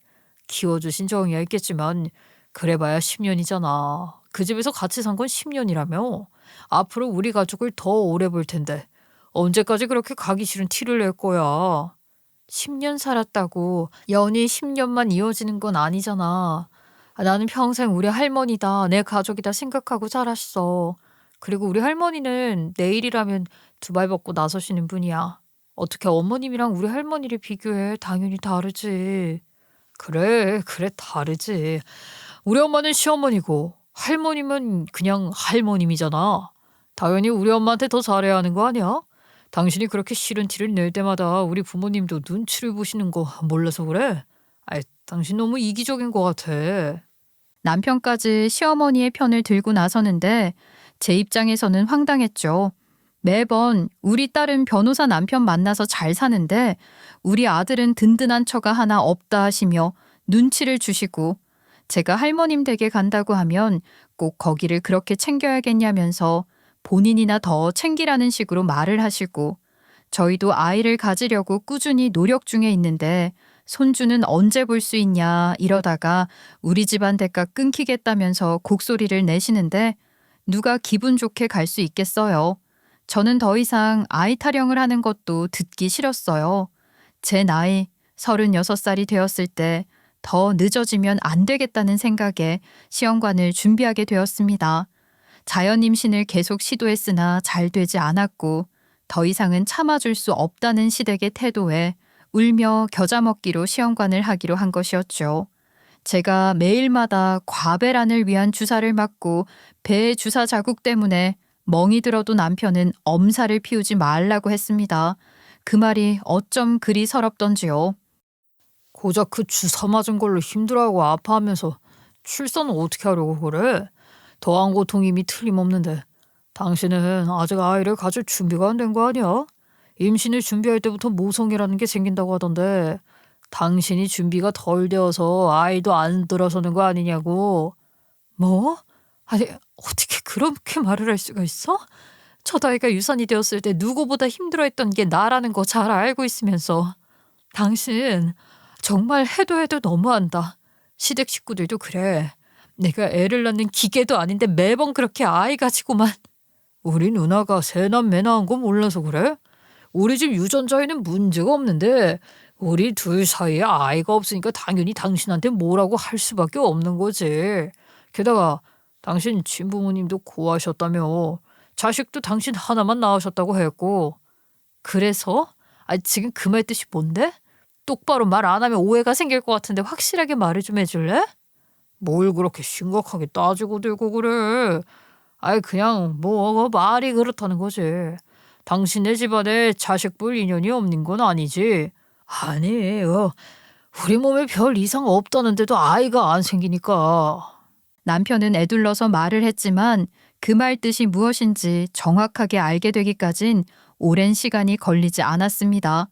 키워주신 정이야 있겠지만 그래봐야 10년이잖아. 그 집에서 같이 산 건 10년이라며. 앞으로 우리 가족을 더 오래 볼 텐데 언제까지 그렇게 가기 싫은 티를 낼 거야? 10년 살았다고 연이 10년만 이어지는 건 아니잖아. 나는 평생 우리 할머니다, 내 가족이다 생각하고 자랐어. 그리고 우리 할머니는 내일이라면 두 발 벗고 나서시는 분이야. 어떻게 어머님이랑 우리 할머니를 비교해? 당연히 다르지. 그래, 그래, 다르지. 우리 엄마는 시어머니고 할머님은 그냥 할머님이잖아. 당연히 우리 엄마한테 더 잘해야 하는 거 아니야? 당신이 그렇게 싫은 티를 낼 때마다 우리 부모님도 눈치를 보시는 거 몰라서 그래? 아이, 당신 너무 이기적인 것 같아. 남편까지 시어머니의 편을 들고 나서는데 제 입장에서는 황당했죠. 매번 우리 딸은 변호사 남편 만나서 잘 사는데 우리 아들은 든든한 처가 하나 없다 하시며 눈치를 주시고 제가 할머님 댁에 간다고 하면 꼭 거기를 그렇게 챙겨야겠냐면서 본인이나 더 챙기라는 식으로 말을 하시고 저희도 아이를 가지려고 꾸준히 노력 중에 있는데 손주는 언제 볼 수 있냐 이러다가 우리 집안 대가 끊기겠다면서 곡소리를 내시는데 누가 기분 좋게 갈 수 있겠어요. 저는 더 이상 아이 타령을 하는 것도 듣기 싫었어요. 제 나이 36살이 되었을 때 더 늦어지면 안 되겠다는 생각에 시험관을 준비하게 되었습니다. 자연 임신을 계속 시도했으나 잘 되지 않았고 더 이상은 참아줄 수 없다는 시댁의 태도에 울며 겨자 먹기로 시험관을 하기로 한 것이었죠. 제가 매일마다 과배란을 위한 주사를 맞고 배의 주사 자국 때문에 멍이 들어도 남편은 엄살을 피우지 말라고 했습니다. 그 말이 어쩜 그리 서럽던지요. 고작 그 주사 맞은 걸로 힘들어하고 아파하면서 출산은 어떻게 하려고 그래? 더한 고통이 이미 틀림없는데 당신은 아직 아이를 가질 준비가 안 된 거 아니야? 임신을 준비할 때부터 모성이라는 게 생긴다고 하던데 당신이 준비가 덜 되어서 아이도 안 들어서는 거 아니냐고. 뭐? 아니 어떻게 그렇게 말을 할 수가 있어? 첫 아이가 유산이 되었을 때 누구보다 힘들어했던 게 나라는 거 잘 알고 있으면서 당신 정말 해도 너무한다. 시댁 식구들도 그래. 내가 애를 낳는 기계도 아닌데 매번 그렇게 아이 가지고만. 우리 누나가 세남매 낳은 거 몰라서 그래? 우리 집 유전자에는 문제가 없는데 우리 둘 사이에 아이가 없으니까 당연히 당신한테 뭐라고 할 수밖에 없는 거지. 게다가 당신 친부모님도 고하셨다며. 자식도 당신 하나만 낳으셨다고 했고. 그래서? 지금 그 말 뜻이 뭔데? 똑바로 말 안 하면 오해가 생길 것 같은데 확실하게 말을 좀 해줄래? 뭘 그렇게 심각하게 따지고 들고 그래. 그냥 뭐 말이 그렇다는 거지. 당신네 집안에 자식볼 인연이 없는 건 아니지. 아니, 우리 몸에 별 이상 없다는데도 아이가 안 생기니까. 남편은 애둘러서 말을 했지만 그 말 뜻이 무엇인지 정확하게 알게 되기까진 오랜 시간이 걸리지 않았습니다.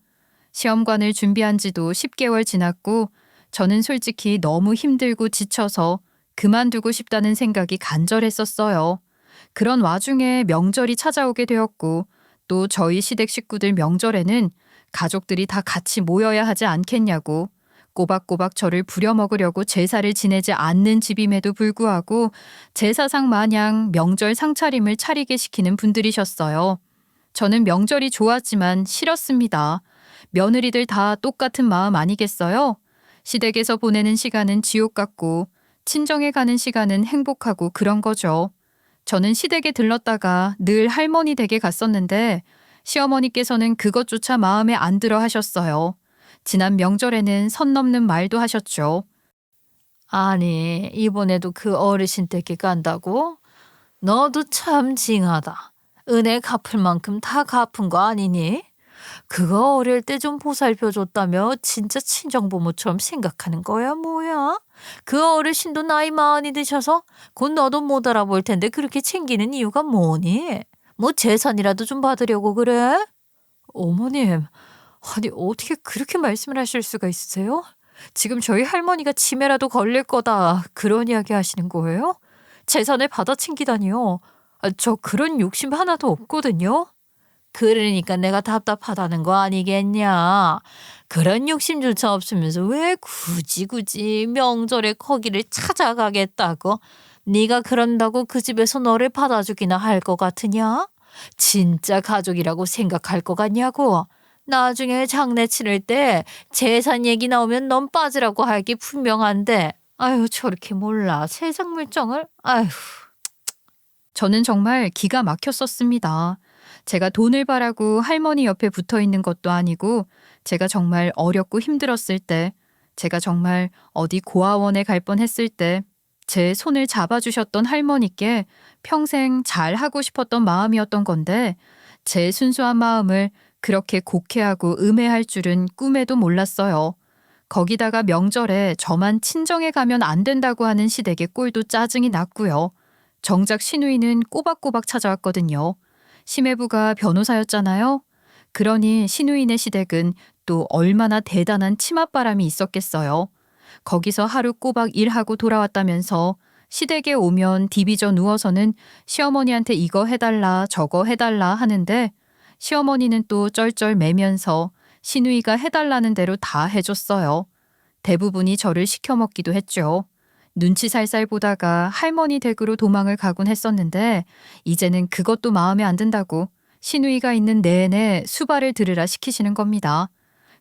시험관을 준비한 지도 10개월 지났고 저는 솔직히 너무 힘들고 지쳐서 그만두고 싶다는 생각이 간절했었어요. 그런 와중에 명절이 찾아오게 되었고 또 저희 시댁 식구들 명절에는 가족들이 다 같이 모여야 하지 않겠냐고 꼬박꼬박 저를 부려먹으려고 제사를 지내지 않는 집임에도 불구하고 제사상 마냥 명절 상차림을 차리게 시키는 분들이셨어요. 저는 명절이 좋았지만 싫었습니다. 며느리들 다 똑같은 마음 아니겠어요? 시댁에서 보내는 시간은 지옥 같고 친정에 가는 시간은 행복하고 그런 거죠. 저는 시댁에 들렀다가 늘 할머니 댁에 갔었는데 시어머니께서는 그것조차 마음에 안 들어 하셨어요. 지난 명절에는 선 넘는 말도 하셨죠. 아니, 이번에도 그 어르신 댁에 간다고? 너도 참 징하다. 은혜 갚을 만큼 다 갚은 거 아니니? 그거 어릴 때 좀 보살펴줬다며 진짜 친정부모처럼 생각하는 거야 뭐야? 그 어르신도 나이 많이 드셔서 곧 너도 못 알아볼 텐데 그렇게 챙기는 이유가 뭐니? 뭐 재산이라도 좀 받으려고 그래? 어머님, 아니 어떻게 그렇게 말씀을 하실 수가 있으세요? 지금 저희 할머니가 치매라도 걸릴 거다 그런 이야기 하시는 거예요? 재산을 받아 챙기다니요. 저 그런 욕심 하나도 없거든요. 그러니까 내가 답답하다는 거 아니겠냐. 그런 욕심조차 없으면서 왜 굳이 명절에 거기를 찾아가겠다고. 네가 그런다고 그 집에서 너를 받아주기나 할 것 같으냐? 진짜 가족이라고 생각할 것 같냐고. 나중에 장례 치를 때 재산 얘기 나오면 넌 빠지라고 할 게 분명한데. 아유 저렇게 몰라 세상 물정을. 아유. 저는 정말 기가 막혔었습니다. 제가 돈을 바라고 할머니 옆에 붙어 있는 것도 아니고 제가 정말 어렵고 힘들었을 때, 제가 정말 어디 고아원에 갈 뻔했을 때 제 손을 잡아주셨던 할머니께 평생 잘하고 싶었던 마음이었던 건데 제 순수한 마음을 그렇게 곡해하고 음해할 줄은 꿈에도 몰랐어요. 거기다가 명절에 저만 친정에 가면 안 된다고 하는 시댁의 꼴도 짜증이 났고요. 정작 시누이는 꼬박꼬박 찾아왔거든요. 심해부가 변호사였잖아요. 그러니 시누이네 시댁은 또 얼마나 대단한 치맛바람이 있었겠어요. 거기서 하루 꼬박 일하고 돌아왔다면서 시댁에 오면 디비져 누워서는 시어머니한테 이거 해달라 저거 해달라 하는데 시어머니는 또 쩔쩔 매면서 시누이가 해달라는 대로 다 해줬어요. 대부분이 저를 시켜먹기도 했죠. 눈치 살살 보다가 할머니 댁으로 도망을 가곤 했었는데 이제는 그것도 마음에 안 든다고 시누이가 있는 내내 수발을 들으라 시키시는 겁니다.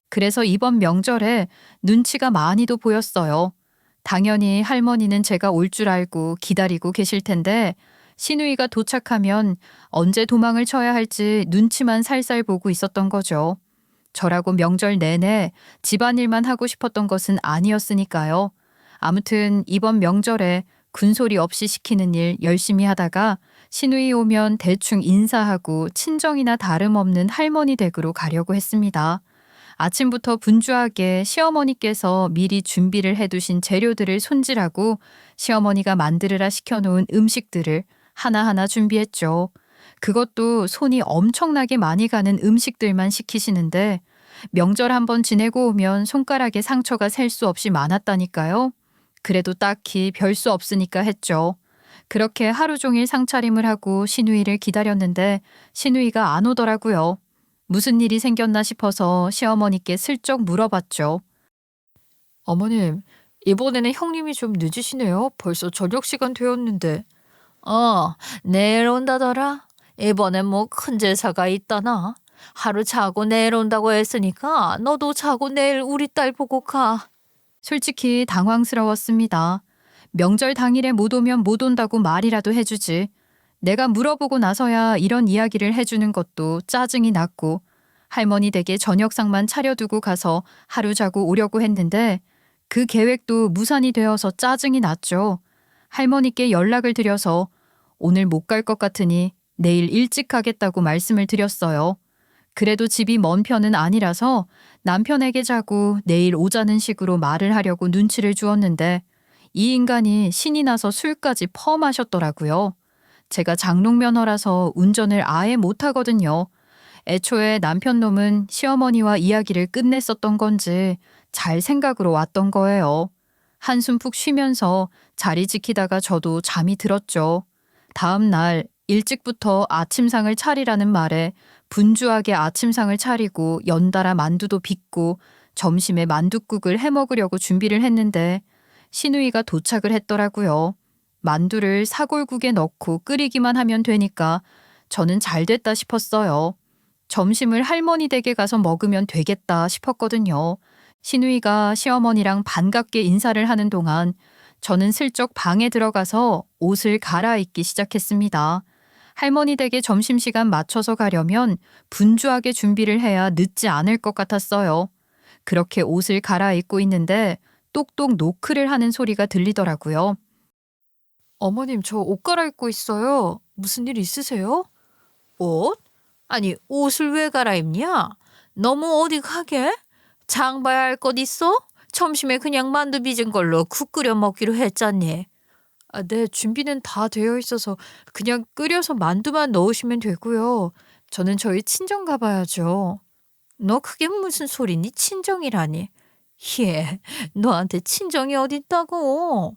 그래서 이번 명절에 눈치가 많이도 보였어요. 당연히 할머니는 제가 올 줄 알고 기다리고 계실 텐데 시누이가 도착하면 언제 도망을 쳐야 할지 눈치만 살살 보고 있었던 거죠. 저라고 명절 내내 집안일만 하고 싶었던 것은 아니었으니까요. 아무튼 이번 명절에 군소리 없이 시키는 일 열심히 하다가 시누이 오면 대충 인사하고 친정이나 다름없는 할머니 댁으로 가려고 했습니다. 아침부터 분주하게 시어머니께서 미리 준비를 해두신 재료들을 손질하고 시어머니가 만들으라 시켜놓은 음식들을 하나하나 준비했죠. 그것도 손이 엄청나게 많이 가는 음식들만 시키시는데 명절 한번 지내고 오면 손가락에 상처가 셀 수 없이 많았다니까요. 그래도 딱히 별 수 없으니까 했죠. 그렇게 하루 종일 상차림을 하고 신우이를 기다렸는데 신우이가 안 오더라고요. 무슨 일이 생겼나 싶어서 시어머니께 슬쩍 물어봤죠. 어머님, 이번에는 형님이 좀 늦으시네요. 벌써 저녁 시간 되었는데. 내일 온다더라. 이번엔 뭐 큰 제사가 있다나. 하루 자고 내일 온다고 했으니까 너도 자고 내일 우리 딸 보고 가. 솔직히 당황스러웠습니다. 명절 당일에 못 오면 못 온다고 말이라도 해주지. 내가 물어보고 나서야 이런 이야기를 해주는 것도 짜증이 났고 할머니 댁에 저녁상만 차려두고 가서 하루 자고 오려고 했는데 그 계획도 무산이 되어서 짜증이 났죠. 할머니께 연락을 드려서 오늘 못 갈 것 같으니 내일 일찍 가겠다고 말씀을 드렸어요. 그래도 집이 먼 편은 아니라서 남편에게 자고 내일 오자는 식으로 말을 하려고 눈치를 주었는데 이 인간이 신이 나서 술까지 퍼마셨더라고요. 제가 장롱면허라서 운전을 아예 못하거든요. 애초에 남편 놈은 시어머니와 이야기를 끝냈었던 건지 잘 생각으로 왔던 거예요. 한숨 푹 쉬면서 자리 지키다가 저도 잠이 들었죠. 다음 날 일찍부터 아침상을 차리라는 말에 분주하게 아침상을 차리고 연달아 만두도 빚고 점심에 만둣국을 해먹으려고 준비를 했는데 시누이가 도착을 했더라고요. 만두를 사골국에 넣고 끓이기만 하면 되니까 저는 잘 됐다 싶었어요. 점심을 할머니 댁에 가서 먹으면 되겠다 싶었거든요. 시누이가 시어머니랑 반갑게 인사를 하는 동안 저는 슬쩍 방에 들어가서 옷을 갈아입기 시작했습니다. 할머니 댁에 점심시간 맞춰서 가려면 분주하게 준비를 해야 늦지 않을 것 같았어요. 그렇게 옷을 갈아입고 있는데 똑똑 노크를 하는 소리가 들리더라고요. 어머님, 저 옷 갈아입고 있어요. 무슨 일 있으세요? 옷? 아니, 옷을 왜 갈아입냐? 너무 어디 가게? 장 봐야 할 것 있어? 점심에 그냥 만두 빚은 걸로 국 끓여 먹기로 했잖니. 네, 준비는 다 되어 있어서 그냥 끓여서 만두만 넣으시면 되고요. 저는 저희 친정 가봐야죠. 너 그게 무슨 소리니? 친정이라니. 예, 너한테 친정이 어딨다고.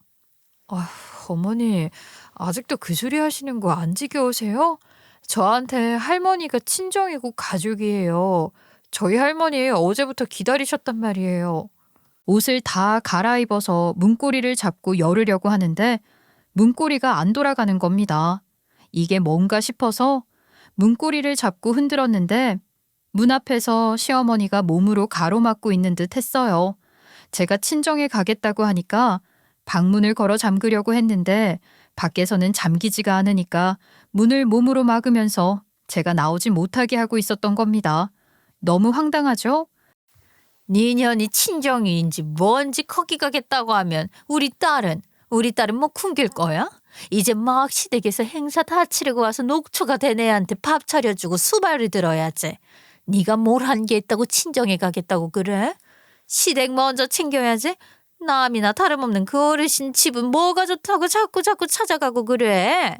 어머니, 아직도 그 소리 하시는 거 안 지겨우세요? 저한테 할머니가 친정이고 가족이에요. 저희 할머니 어제부터 기다리셨단 말이에요. 옷을 다 갈아입어서 문고리를 잡고 열으려고 하는데 문고리가 안 돌아가는 겁니다. 이게 뭔가 싶어서 문고리를 잡고 흔들었는데 문 앞에서 시어머니가 몸으로 가로막고 있는 듯 했어요. 제가 친정에 가겠다고 하니까 방문을 걸어 잠그려고 했는데 밖에서는 잠기지가 않으니까 문을 몸으로 막으면서 제가 나오지 못하게 하고 있었던 겁니다. 너무 황당하죠? 네 년이 친정인지 뭔지 거기 가겠다고 하면 우리 딸은 뭐 굶길 거야? 이제 막 시댁에서 행사 다 치르고 와서 녹초가 된 애한테 밥 차려주고 수발을 들어야지. 네가 뭘 한 게 있다고 친정에 가겠다고 그래? 시댁 먼저 챙겨야지. 남이나 다름없는 그 어르신 집은 뭐가 좋다고 자꾸 찾아가고 그래.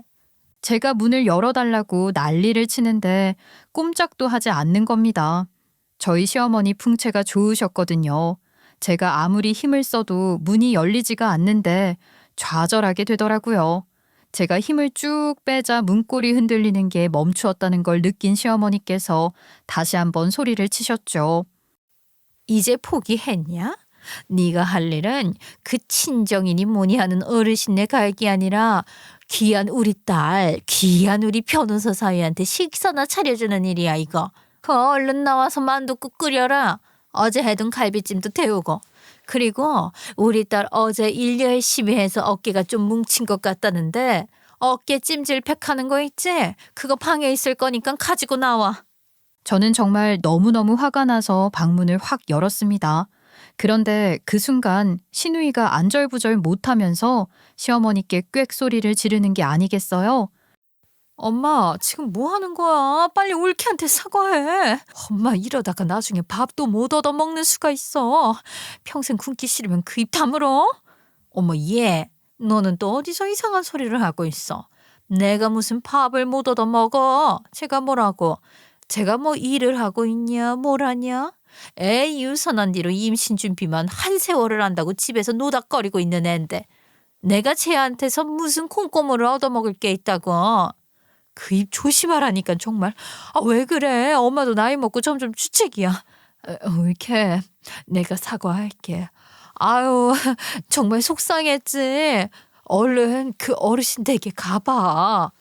제가 문을 열어달라고 난리를 치는데 꼼짝도 하지 않는 겁니다. 저희 시어머니 풍채가 좋으셨거든요. 제가 아무리 힘을 써도 문이 열리지가 않는데 좌절하게 되더라고요. 제가 힘을 쭉 빼자 문고리 흔들리는 게 멈추었다는 걸 느낀 시어머니께서 다시 한번 소리를 치셨죠. 이제 포기했냐? 네가 할 일은 그 친정이니 뭐니 하는 어르신네 갈 게 아니라 귀한 우리 딸, 귀한 우리 변호사 사위한테 식사나 차려주는 일이야 이거. 얼른 나와서 만둣국 끓여라. 어제 해둔 갈비찜도 데우고. 그리고 우리 딸 어제 일 열심히 해서 어깨가 좀 뭉친 것 같다는데 어깨 찜질팩 하는 거 있지? 그거 방에 있을 거니까 가지고 나와. 저는 정말 너무너무 화가 나서 방문을 확 열었습니다. 그런데 그 순간 시누이가 안절부절 못하면서 시어머니께 꽥소리를 지르는 게 아니겠어요? 엄마, 지금 뭐 하는 거야? 빨리 올케한테 사과해. 엄마 이러다가 나중에 밥도 못 얻어 먹는 수가 있어. 평생 굶기 싫으면 그 입 다물어. 어머 얘, 너는 또 어디서 이상한 소리를 하고 있어. 내가 무슨 밥을 못 얻어 먹어. 제가 뭐라고. 제가 뭐 일을 하고 있냐 뭘 하냐. 애 유선한 뒤로 임신 준비만 한 세월을 한다고 집에서 노닥거리고 있는 애인데 내가 쟤한테서 무슨 콩고물을 얻어먹을 게 있다고. 그 입 조심하라니까 정말. 왜 그래? 엄마도 나이 먹고 점점 주책이야. 이렇게 내가 사과할게. 아유 정말 속상했지. 얼른 그 어르신 댁에 가봐.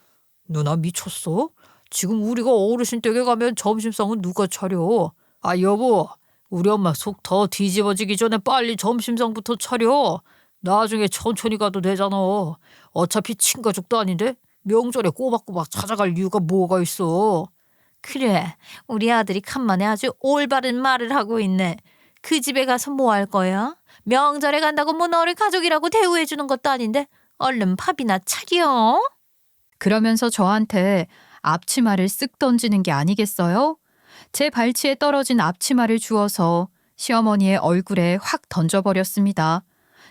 누나 미쳤어? 지금 우리가 어르신 댁에 가면 점심상은 누가 차려? 여보, 우리 엄마 속 더 뒤집어지기 전에 빨리 점심상부터 차려. 나중에 천천히 가도 되잖아. 어차피 친가족도 아닌데 명절에 꼬박꼬박 찾아갈 이유가 뭐가 있어. 그래, 우리 아들이 간만에 아주 올바른 말을 하고 있네. 그 집에 가서 뭐 할 거야? 명절에 간다고 뭐 너를 가족이라고 대우해 주는 것도 아닌데 얼른 밥이나 차려. 그러면서 저한테 앞치마를 쓱 던지는 게 아니겠어요? 제 발치에 떨어진 앞치마를 주워서 시어머니의 얼굴에 확 던져버렸습니다.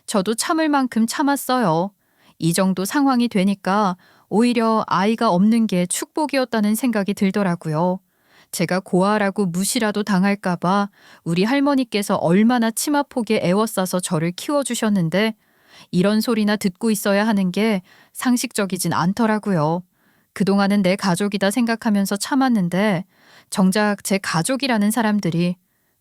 저도 참을 만큼 참았어요. 이 정도 상황이 되니까 오히려 아이가 없는 게 축복이었다는 생각이 들더라고요. 제가 고아라고 무시라도 당할까봐 우리 할머니께서 얼마나 치마폭에 애워싸서 저를 키워주셨는데 이런 소리나 듣고 있어야 하는 게 상식적이진 않더라고요. 그동안은 내 가족이다 생각하면서 참았는데 정작 제 가족이라는 사람들이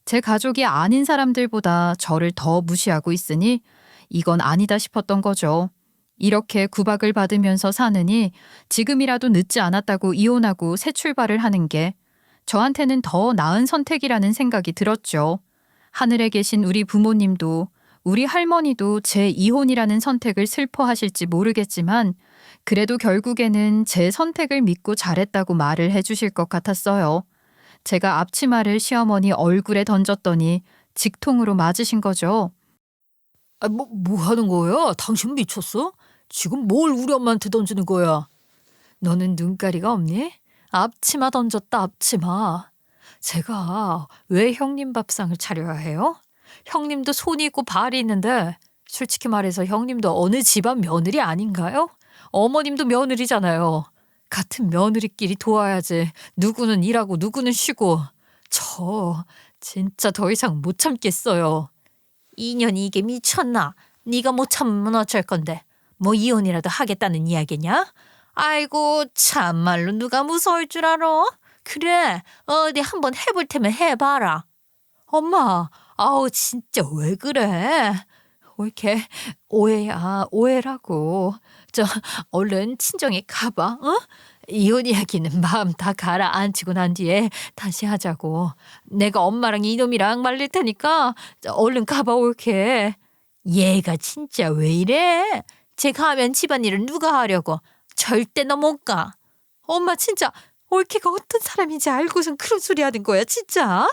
제 가족이 아닌 사람들보다 저를 더 무시하고 있으니 이건 아니다 싶었던 거죠. 이렇게 구박을 받으면서 사느니 지금이라도 늦지 않았다고 이혼하고 새 출발을 하는 게 저한테는 더 나은 선택이라는 생각이 들었죠. 하늘에 계신 우리 부모님도 우리 할머니도 제 이혼이라는 선택을 슬퍼하실지 모르겠지만 그래도 결국에는 제 선택을 믿고 잘했다고 말을 해주실 것 같았어요. 제가 앞치마를 시어머니 얼굴에 던졌더니 직통으로 맞으신 거죠. 뭐 하는 거야? 당신 미쳤어? 지금 뭘 우리 엄마한테 던지는 거야? 너는 눈가리가 없니? 앞치마 던졌다 앞치마. 제가 왜 형님 밥상을 차려야 해요? 형님도 손이 있고 발이 있는데 솔직히 말해서 형님도 어느 집안 며느리 아닌가요? 어머님도 며느리잖아요. 같은 며느리끼리 도와야지. 누구는 일하고 누구는 쉬고. 저 진짜 더 이상 못 참겠어요. 2년이 이게 미쳤나? 네가 못 참으면 어쩔 건데. 뭐 이혼이라도 하겠다는 이야기냐? 아이고 참말로 누가 무서울 줄 알아? 그래 어디 한번 해볼 테면 해봐라. 엄마 진짜 왜 그래? 왜 이렇게 오해야 오해라고. 얼른 친정에 가봐. 이혼 이야기는 마음 다 가라앉히고 난 뒤에 다시 하자고. 내가 엄마랑 이놈이랑 말릴 테니까 얼른 가봐 올게. 얘가 진짜 왜 이래? 쟤 가면 집안일을 누가 하려고. 절대 너 못 가. 엄마 진짜 올케가 어떤 사람인지 알고선 그런 소리 하는 거야 진짜?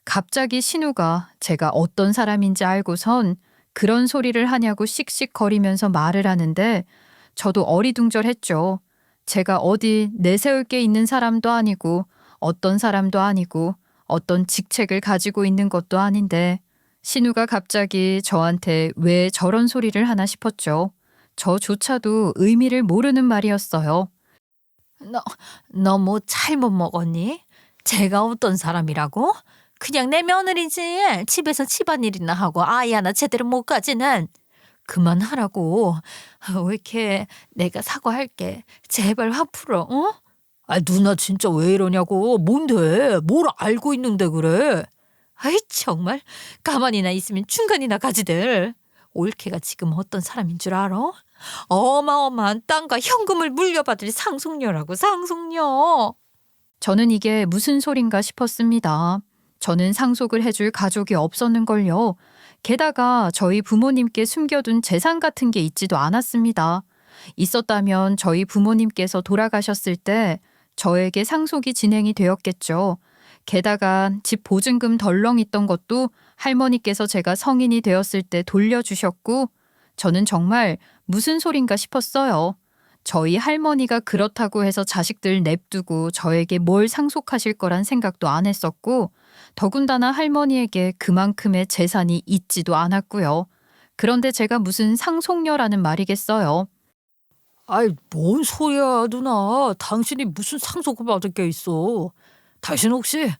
갑자기 신우가 제가 어떤 사람인지 알고선 그런 소리를 하냐고 씩씩거리면서 말을 하는데 저도 어리둥절했죠. 제가 어디 내세울 게 있는 사람도 아니고 어떤 사람도 아니고 어떤 직책을 가지고 있는 것도 아닌데 신우가 갑자기 저한테 왜 저런 소리를 하나 싶었죠. 저조차도 의미를 모르는 말이었어요. 너 뭐 잘못 먹었니? 제가 어떤 사람이라고? 그냥 내 며느리지. 집에서 집안일이나 하고 아이 하나 제대로 못 가지는. 그만하라고. 왜 이렇게 내가 사과할게. 제발 화 풀어. 누나 진짜 왜 이러냐고. 뭔데? 뭘 알고 있는데 그래? 아이 정말 가만히나 있으면 중간이나 가지들. 올케가 지금 어떤 사람인 줄 알아? 어마어마한 땅과 현금을 물려받을 상속녀라고 상속녀. 저는 이게 무슨 소린가 싶었습니다. 저는 상속을 해줄 가족이 없었는걸요. 게다가 저희 부모님께 숨겨둔 재산 같은 게 있지도 않았습니다. 있었다면 저희 부모님께서 돌아가셨을 때 저에게 상속이 진행이 되었겠죠. 게다가 집 보증금 덜렁 있던 것도 할머니께서 제가 성인이 되었을 때 돌려주셨고 저는 정말 무슨 소린가 싶었어요. 저희 할머니가 그렇다고 해서 자식들 냅두고 저에게 뭘 상속하실 거란 생각도 안 했었고 더군다나 할머니에게 그만큼의 재산이 있지도 않았고요. 그런데 제가 무슨 상속녀라는 말이겠어요. 아이 뭔 소리야 누나. 당신이 무슨 상속을 받을 게 있어. 당신 혹시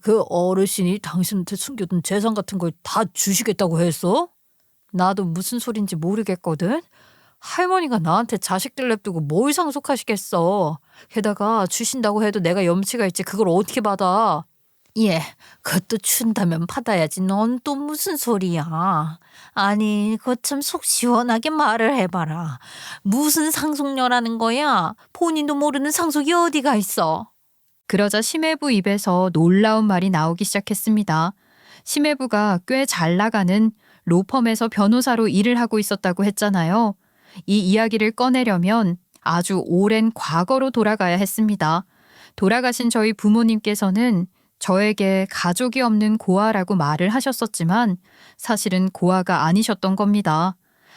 그 어르신이 당신한테 숨겨둔 재산 같은 걸 다 주시겠다고 했어? 나도 무슨 소린지 모르겠거든. 할머니가 나한테 자식들 냅두고 뭘 상속하시겠어. 게다가 주신다고 해도 내가 염치가 있지 그걸 어떻게 받아. 예, 그것도 준다면 받아야지. 넌 또 무슨 소리야. 아니, 그거 참 속 시원하게 말을 해봐라. 무슨 상속녀라는 거야? 본인도 모르는 상속이 어디가 있어. 그러자 심해부 입에서 놀라운 말이 나오기 시작했습니다. 심해부가 꽤 잘 나가는 로펌에서 변호사로 일을 하고 있었다고 했잖아요. 이 이야기를 꺼내려면 아주 오랜 과거로 돌아가야 했습니다. 돌아가신 저희 부모님께서는 저에게 가족이 없는 고아라고 말을 하셨었지만 사실은 고아가 아니셨던 겁니다.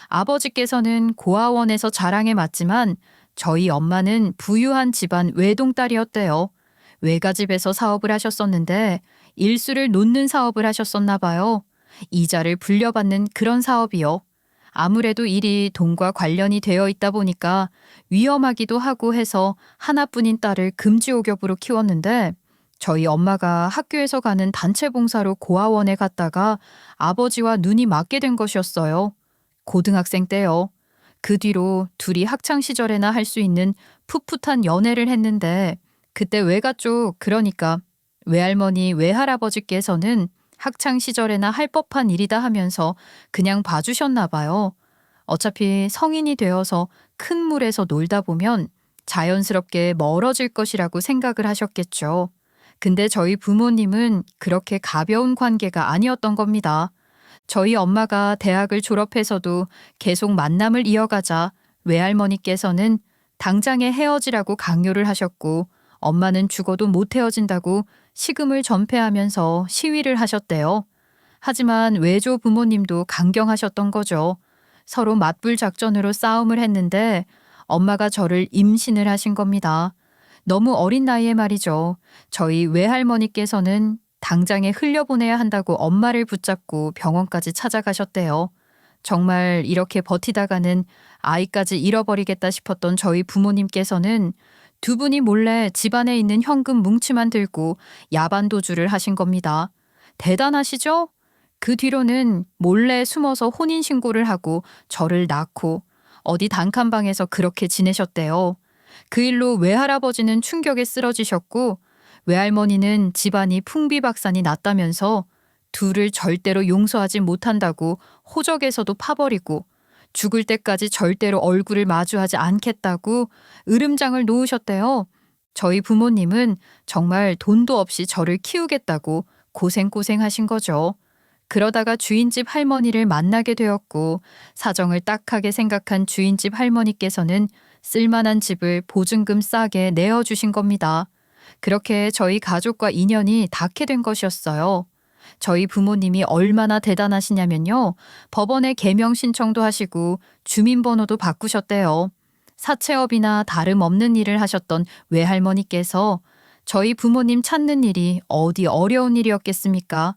아버지께서는 고아원에서 자랑해 맞지만 저희 엄마는 부유한 집안 외동딸이었대요. 외가집에서 사업을 하셨었는데 일수를 놓는 사업을 하셨었나 봐요. 이자를 불려받는 그런 사업이요. 아무래도 일이 돈과 관련이 되어 있다 보니까 위험하기도 하고 해서 하나뿐인 딸을 금지옥엽으로 키웠는데 저희 엄마가 학교에서 가는 단체 봉사로 고아원에 갔다가 아버지와 눈이 맞게 된 것이었어요. 고등학생 때요. 그 뒤로 둘이 학창 시절에나 할 수 있는 풋풋한 연애를 했는데 그때 외가 쪽 그러니까 외할머니 외할아버지께서는 학창 시절에나 할 법한 일이다 하면서 그냥 봐주셨나 봐요. 어차피 성인이 되어서 큰 물에서 놀다 보면 자연스럽게 멀어질 것이라고 생각을 하셨겠죠. 근데 저희 부모님은 그렇게 가벼운 관계가 아니었던 겁니다. 저희 엄마가 대학을 졸업해서도 계속 만남을 이어가자 외할머니께서는 당장에 헤어지라고 강요를 하셨고 엄마는 죽어도 못 헤어진다고 식음을 전폐하면서 시위를 하셨대요. 하지만 외조 부모님도 강경하셨던 거죠. 서로 맞불 작전으로 싸움을 했는데 엄마가 저를 임신을 하신 겁니다. 너무 어린 나이에 말이죠. 저희 외할머니께서는 당장에 흘려보내야 한다고 엄마를 붙잡고 병원까지 찾아가셨대요. 정말 이렇게 버티다가는 아이까지 잃어버리겠다 싶었던 저희 부모님께서는 두 분이 몰래 집안에 있는 현금 뭉치만 들고 야반도주를 하신 겁니다. 대단하시죠? 그 뒤로는 몰래 숨어서 혼인신고를 하고 저를 낳고 어디 단칸방에서 그렇게 지내셨대요. 그 일로 외할아버지는 충격에 쓰러지셨고 외할머니는 집안이 풍비박산이 났다면서 둘을 절대로 용서하지 못한다고 호적에서도 파버리고 죽을 때까지 절대로 얼굴을 마주하지 않겠다고 으름장을 놓으셨대요. 저희 부모님은 정말 돈도 없이 저를 키우겠다고 고생하신 거죠. 그러다가 주인집 할머니를 만나게 되었고 사정을 딱하게 생각한 주인집 할머니께서는 쓸만한 집을 보증금 싸게 내어주신 겁니다. 그렇게 저희 가족과 인연이 닿게 된 것이었어요. 저희 부모님이 얼마나 대단하시냐면요. 법원에 개명 신청도 하시고 주민번호도 바꾸셨대요. 사채업이나 다름없는 일을 하셨던 외할머니께서 저희 부모님 찾는 일이 어디 어려운 일이었겠습니까?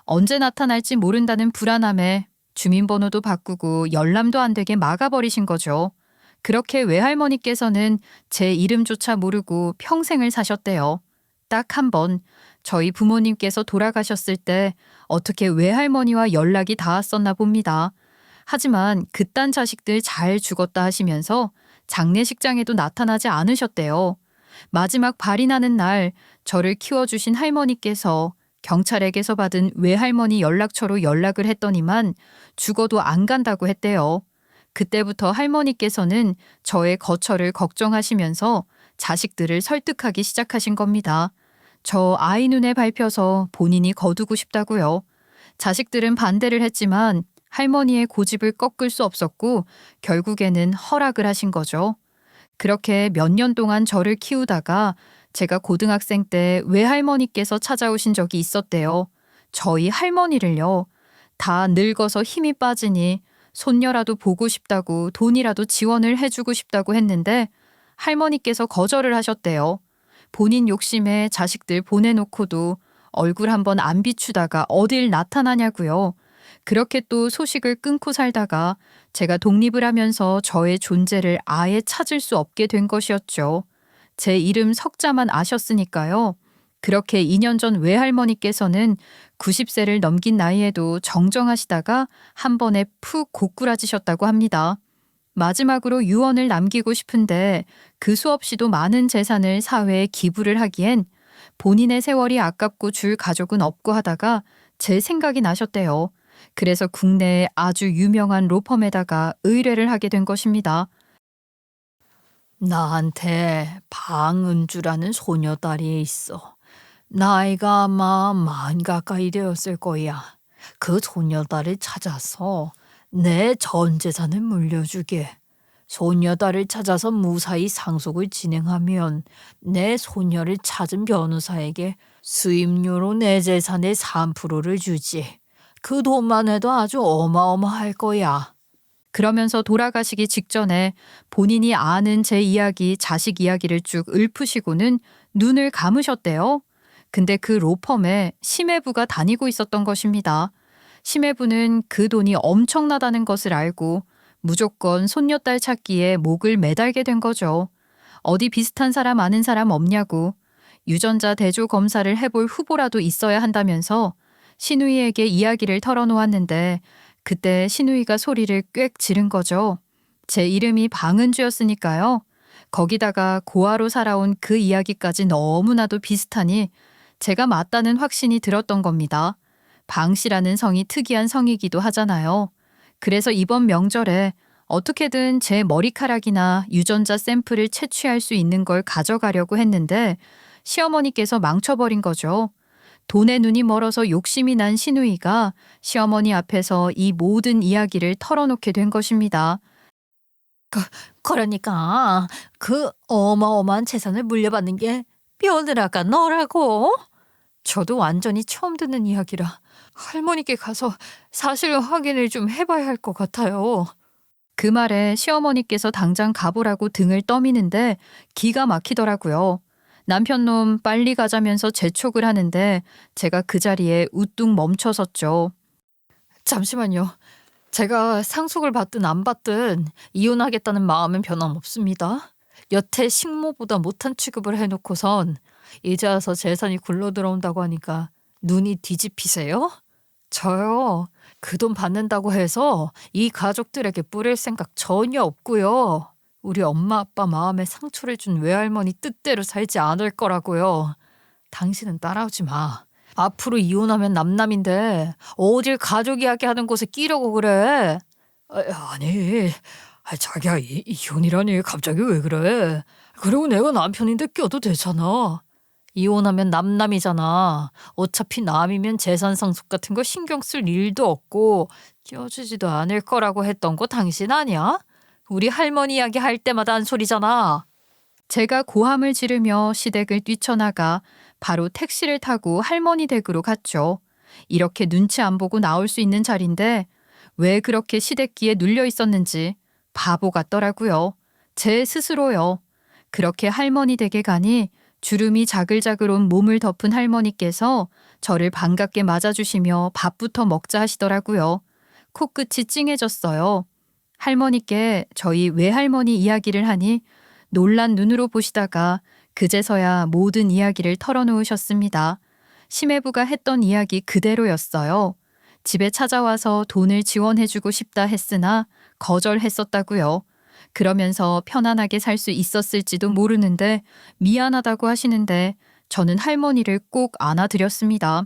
언제 나타날지 모른다는 불안함에 주민번호도 바꾸고 열람도 안 되게 막아버리신 거죠. 그렇게 외할머니께서는 제 이름조차 모르고 평생을 사셨대요. 딱 한 번 저희 부모님께서 돌아가셨을 때 어떻게 외할머니와 연락이 닿았었나 봅니다. 하지만 그딴 자식들 잘 죽었다 하시면서 장례식장에도 나타나지 않으셨대요. 마지막 발이 나는 날 저를 키워주신 할머니께서 경찰에게서 받은 외할머니 연락처로 연락을 했더니만 죽어도 안 간다고 했대요. 그때부터 할머니께서는 저의 거처를 걱정하시면서 자식들을 설득하기 시작하신 겁니다. 저 아이 눈에 밟혀서 본인이 거두고 싶다고요. 자식들은 반대를 했지만 할머니의 고집을 꺾을 수 없었고 결국에는 허락을 하신 거죠. 그렇게 몇 년 동안 저를 키우다가 제가 고등학생 때 외할머니께서 찾아오신 적이 있었대요. 저희 할머니를요. 다 늙어서 힘이 빠지니 손녀라도 보고 싶다고 돈이라도 지원을 해주고 싶다고 했는데 할머니께서 거절을 하셨대요. 본인 욕심에 자식들 보내놓고도 얼굴 한번 안 비추다가 어딜 나타나냐고요. 그렇게 또 소식을 끊고 살다가 제가 독립을 하면서 저의 존재를 아예 찾을 수 없게 된 것이었죠. 제 이름 석자만 아셨으니까요. 그렇게 2년 전 외할머니께서는 90세를 넘긴 나이에도 정정하시다가 한 번에 푹 고꾸라지셨다고 합니다. 마지막으로 유언을 남기고 싶은데 그 수없이도 많은 재산을 사회에 기부를 하기엔 본인의 세월이 아깝고 줄 가족은 없고 하다가 제 생각이 나셨대요. 그래서 국내에 아주 유명한 로펌에다가 의뢰를 하게 된 것입니다. 나한테 방은주라는 소녀딸이 있어. 나이가 아마 40 가까이 되었을 거야. 그 소녀딸을 찾아서 내 전 재산을 물려주게. 소녀딸을 찾아서 무사히 상속을 진행하면 내 소녀를 찾은 변호사에게 수임료로 내 재산의 3%를 주지. 그 돈만 해도 아주 어마어마할 거야. 그러면서 돌아가시기 직전에 본인이 아는 제 이야기, 자식 이야기를 쭉 읊으시고는 눈을 감으셨대요. 근데 그 로펌에 심해부가 다니고 있었던 것입니다. 심해부는 그 돈이 엄청나다는 것을 알고 무조건 손녀딸 찾기에 목을 매달게 된 거죠. 어디 비슷한 사람 아는 사람 없냐고, 유전자 대조 검사를 해볼 후보라도 있어야 한다면서 신우이에게 이야기를 털어놓았는데 그때 신우이가 소리를 꽥 지른 거죠. 제 이름이 방은주였으니까요. 거기다가 고아로 살아온 그 이야기까지 너무나도 비슷하니 제가 맞다는 확신이 들었던 겁니다. 방씨라는 성이 특이한 성이기도 하잖아요. 그래서 이번 명절에 어떻게든 제 머리카락이나 유전자 샘플을 채취할 수 있는 걸 가져가려고 했는데 시어머니께서 망쳐버린 거죠. 돈에 눈이 멀어서 욕심이 난 시누이가 시어머니 앞에서 이 모든 이야기를 털어놓게 된 것입니다. 그러니까 그 어마어마한 재산을 물려받는 게 며느라가 너라고? 저도 완전히 처음 듣는 이야기라 할머니께 가서 사실 확인을 좀 해봐야 할 것 같아요. 그 말에 시어머니께서 당장 가보라고 등을 떠미는데 기가 막히더라고요. 남편놈 빨리 가자면서 재촉을 하는데 제가 그 자리에 우뚝 멈춰섰죠. 잠시만요. 제가 상속을 받든 안 받든 이혼하겠다는 마음은 변함없습니다. 여태 식모보다 못한 취급을 해놓고선 이제 와서 재산이 굴러들어온다고 하니까 눈이 뒤집히세요? 저요. 그 돈 받는다고 해서 이 가족들에게 뿌릴 생각 전혀 없고요. 우리 엄마 아빠 마음에 상처를 준 외할머니 뜻대로 살지 않을 거라고요. 당신은 따라오지 마. 앞으로 이혼하면 남남인데 어딜 가족 이야기 하는 곳에 끼려고 그래. 아니, 자기야 이혼이라니 갑자기 왜 그래? 그리고 내가 남편인데 껴도 되잖아. 이혼하면 남남이잖아. 어차피 남이면 재산 상속 같은 거 신경 쓸 일도 없고 껴주지도 않을 거라고 했던 거 당신 아니야? 우리 할머니 이야기 할 때마다 한 소리잖아. 제가 고함을 지르며 시댁을 뛰쳐나가 바로 택시를 타고 할머니 댁으로 갔죠. 이렇게 눈치 안 보고 나올 수 있는 자리인데 왜 그렇게 시댁기에 눌려 있었는지 바보 같더라고요. 제 스스로요. 그렇게 할머니 댁에 가니 주름이 자글자글 온 몸을 덮은 할머니께서 저를 반갑게 맞아주시며 밥부터 먹자 하시더라고요. 코끝이 찡해졌어요. 할머니께 저희 외할머니 이야기를 하니 놀란 눈으로 보시다가 그제서야 모든 이야기를 털어놓으셨습니다. 심해부가 했던 이야기 그대로였어요. 집에 찾아와서 돈을 지원해주고 싶다 했으나 거절했었다고요. 그러면서 편안하게 살 수 있었을지도 모르는데 미안하다고 하시는데 저는 할머니를 꼭 안아드렸습니다.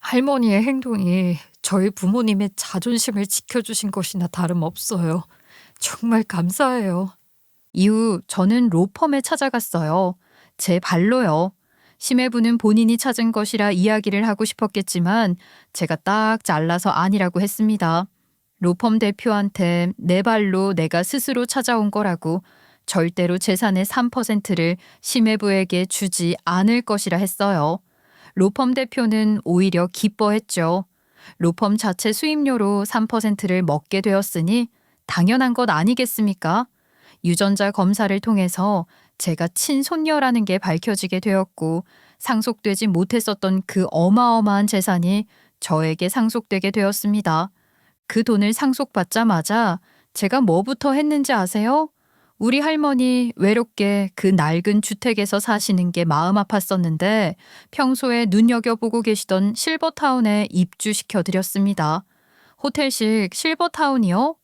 할머니의 행동이 저희 부모님의 자존심을 지켜주신 것이나 다름없어요. 정말 감사해요. 이후 저는 로펌에 찾아갔어요. 제 발로요. 심해부는 본인이 찾은 것이라 이야기를 하고 싶었겠지만 제가 딱 잘라서 아니라고 했습니다. 로펌 대표한테 내 발로 내가 스스로 찾아온 거라고 절대로 재산의 3%를 심해부에게 주지 않을 것이라 했어요. 로펌 대표는 오히려 기뻐했죠. 로펌 자체 수임료로 3%를 먹게 되었으니 당연한 것 아니겠습니까? 유전자 검사를 통해서 제가 친손녀라는 게 밝혀지게 되었고 상속되지 못했었던 그 어마어마한 재산이 저에게 상속되게 되었습니다. 그 돈을 상속받자마자 제가 뭐부터 했는지 아세요? 우리 할머니 외롭게 그 낡은 주택에서 사시는 게 마음 아팠었는데 평소에 눈여겨보고 계시던 실버타운에 입주시켜드렸습니다. 호텔식 실버타운이요?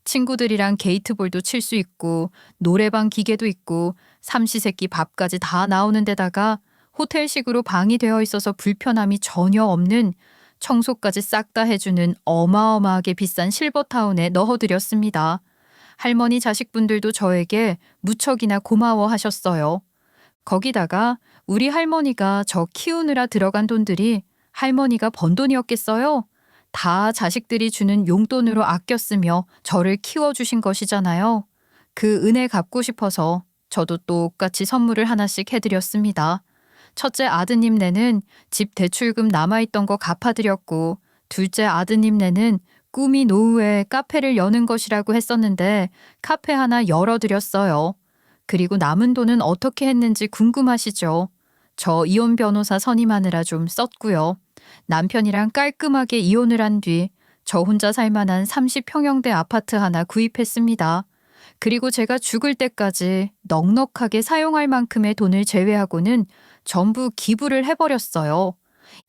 친구들이랑 게이트볼도 칠 수 있고 노래방 기계도 있고 삼시세끼 밥까지 다 나오는 데다가 호텔식으로 방이 되어 있어서 불편함이 전혀 없는, 청소까지 싹 다 해주는 어마어마하게 비싼 실버타운에 넣어드렸습니다. 할머니 자식분들도 저에게 무척이나 고마워하셨어요. 거기다가 우리 할머니가 저 키우느라 들어간 돈들이 할머니가 번 돈이었겠어요? 다 자식들이 주는 용돈으로 아껴 쓰며 저를 키워주신 것이잖아요. 그 은혜 갚고 싶어서 저도 똑같이 선물을 하나씩 해드렸습니다. 첫째 아드님네는 집 대출금 남아있던 거 갚아드렸고, 둘째 아드님네는 꿈이 노후에 카페를 여는 것이라고 했었는데 카페 하나 열어드렸어요. 그리고 남은 돈은 어떻게 했는지 궁금하시죠? 저 이혼 변호사 선임하느라 좀 썼고요. 남편이랑 깔끔하게 이혼을 한 뒤 저 혼자 살만한 30평형대 아파트 하나 구입했습니다. 그리고 제가 죽을 때까지 넉넉하게 사용할 만큼의 돈을 제외하고는 전부 기부를 해버렸어요.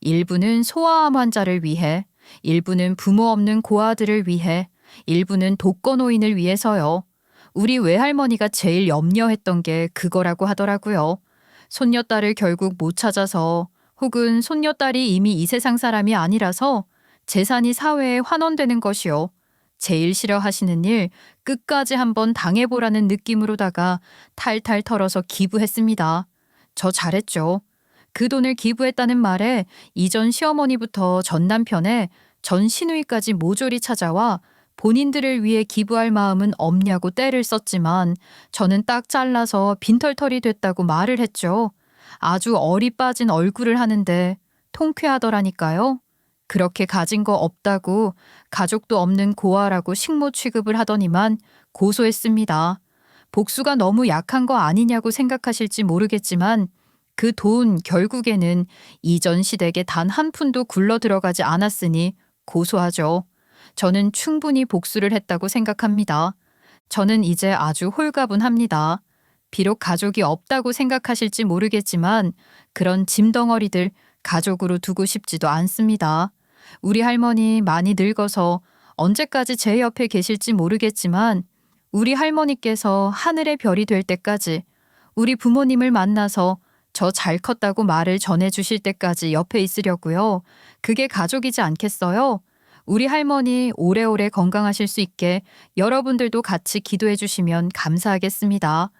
일부는 소아암 환자를 위해, 일부는 부모 없는 고아들을 위해, 일부는 독거노인을 위해서요. 우리 외할머니가 제일 염려했던 게 그거라고 하더라고요. 손녀딸을 결국 못 찾아서, 혹은 손녀딸이 이미 이 세상 사람이 아니라서 재산이 사회에 환원되는 것이요. 제일 싫어하시는 일 끝까지 한번 당해보라는 느낌으로다가 탈탈 털어서 기부했습니다. 저 잘했죠. 그 돈을 기부했다는 말에 이전 시어머니부터 전 남편에 전 시누이까지 모조리 찾아와 본인들을 위해 기부할 마음은 없냐고 떼를 썼지만 저는 딱 잘라서 빈털털이 됐다고 말을 했죠. 아주 얼이 빠진 얼굴을 하는데 통쾌하더라니까요. 그렇게 가진 거 없다고 가족도 없는 고아라고 식모 취급을 하더니만 고소했습니다. 복수가 너무 약한 거 아니냐고 생각하실지 모르겠지만 그 돈 결국에는 이전 시댁에 단 한 푼도 굴러 들어가지 않았으니 고소하죠. 저는 충분히 복수를 했다고 생각합니다. 저는 이제 아주 홀가분합니다. 비록 가족이 없다고 생각하실지 모르겠지만 그런 짐덩어리들 가족으로 두고 싶지도 않습니다. 우리 할머니 많이 늙어서 언제까지 제 옆에 계실지 모르겠지만 우리 할머니께서 하늘의 별이 될 때까지, 우리 부모님을 만나서 저 잘 컸다고 말을 전해주실 때까지 옆에 있으려고요. 그게 가족이지 않겠어요? 우리 할머니 오래오래 건강하실 수 있게 여러분들도 같이 기도해 주시면 감사하겠습니다.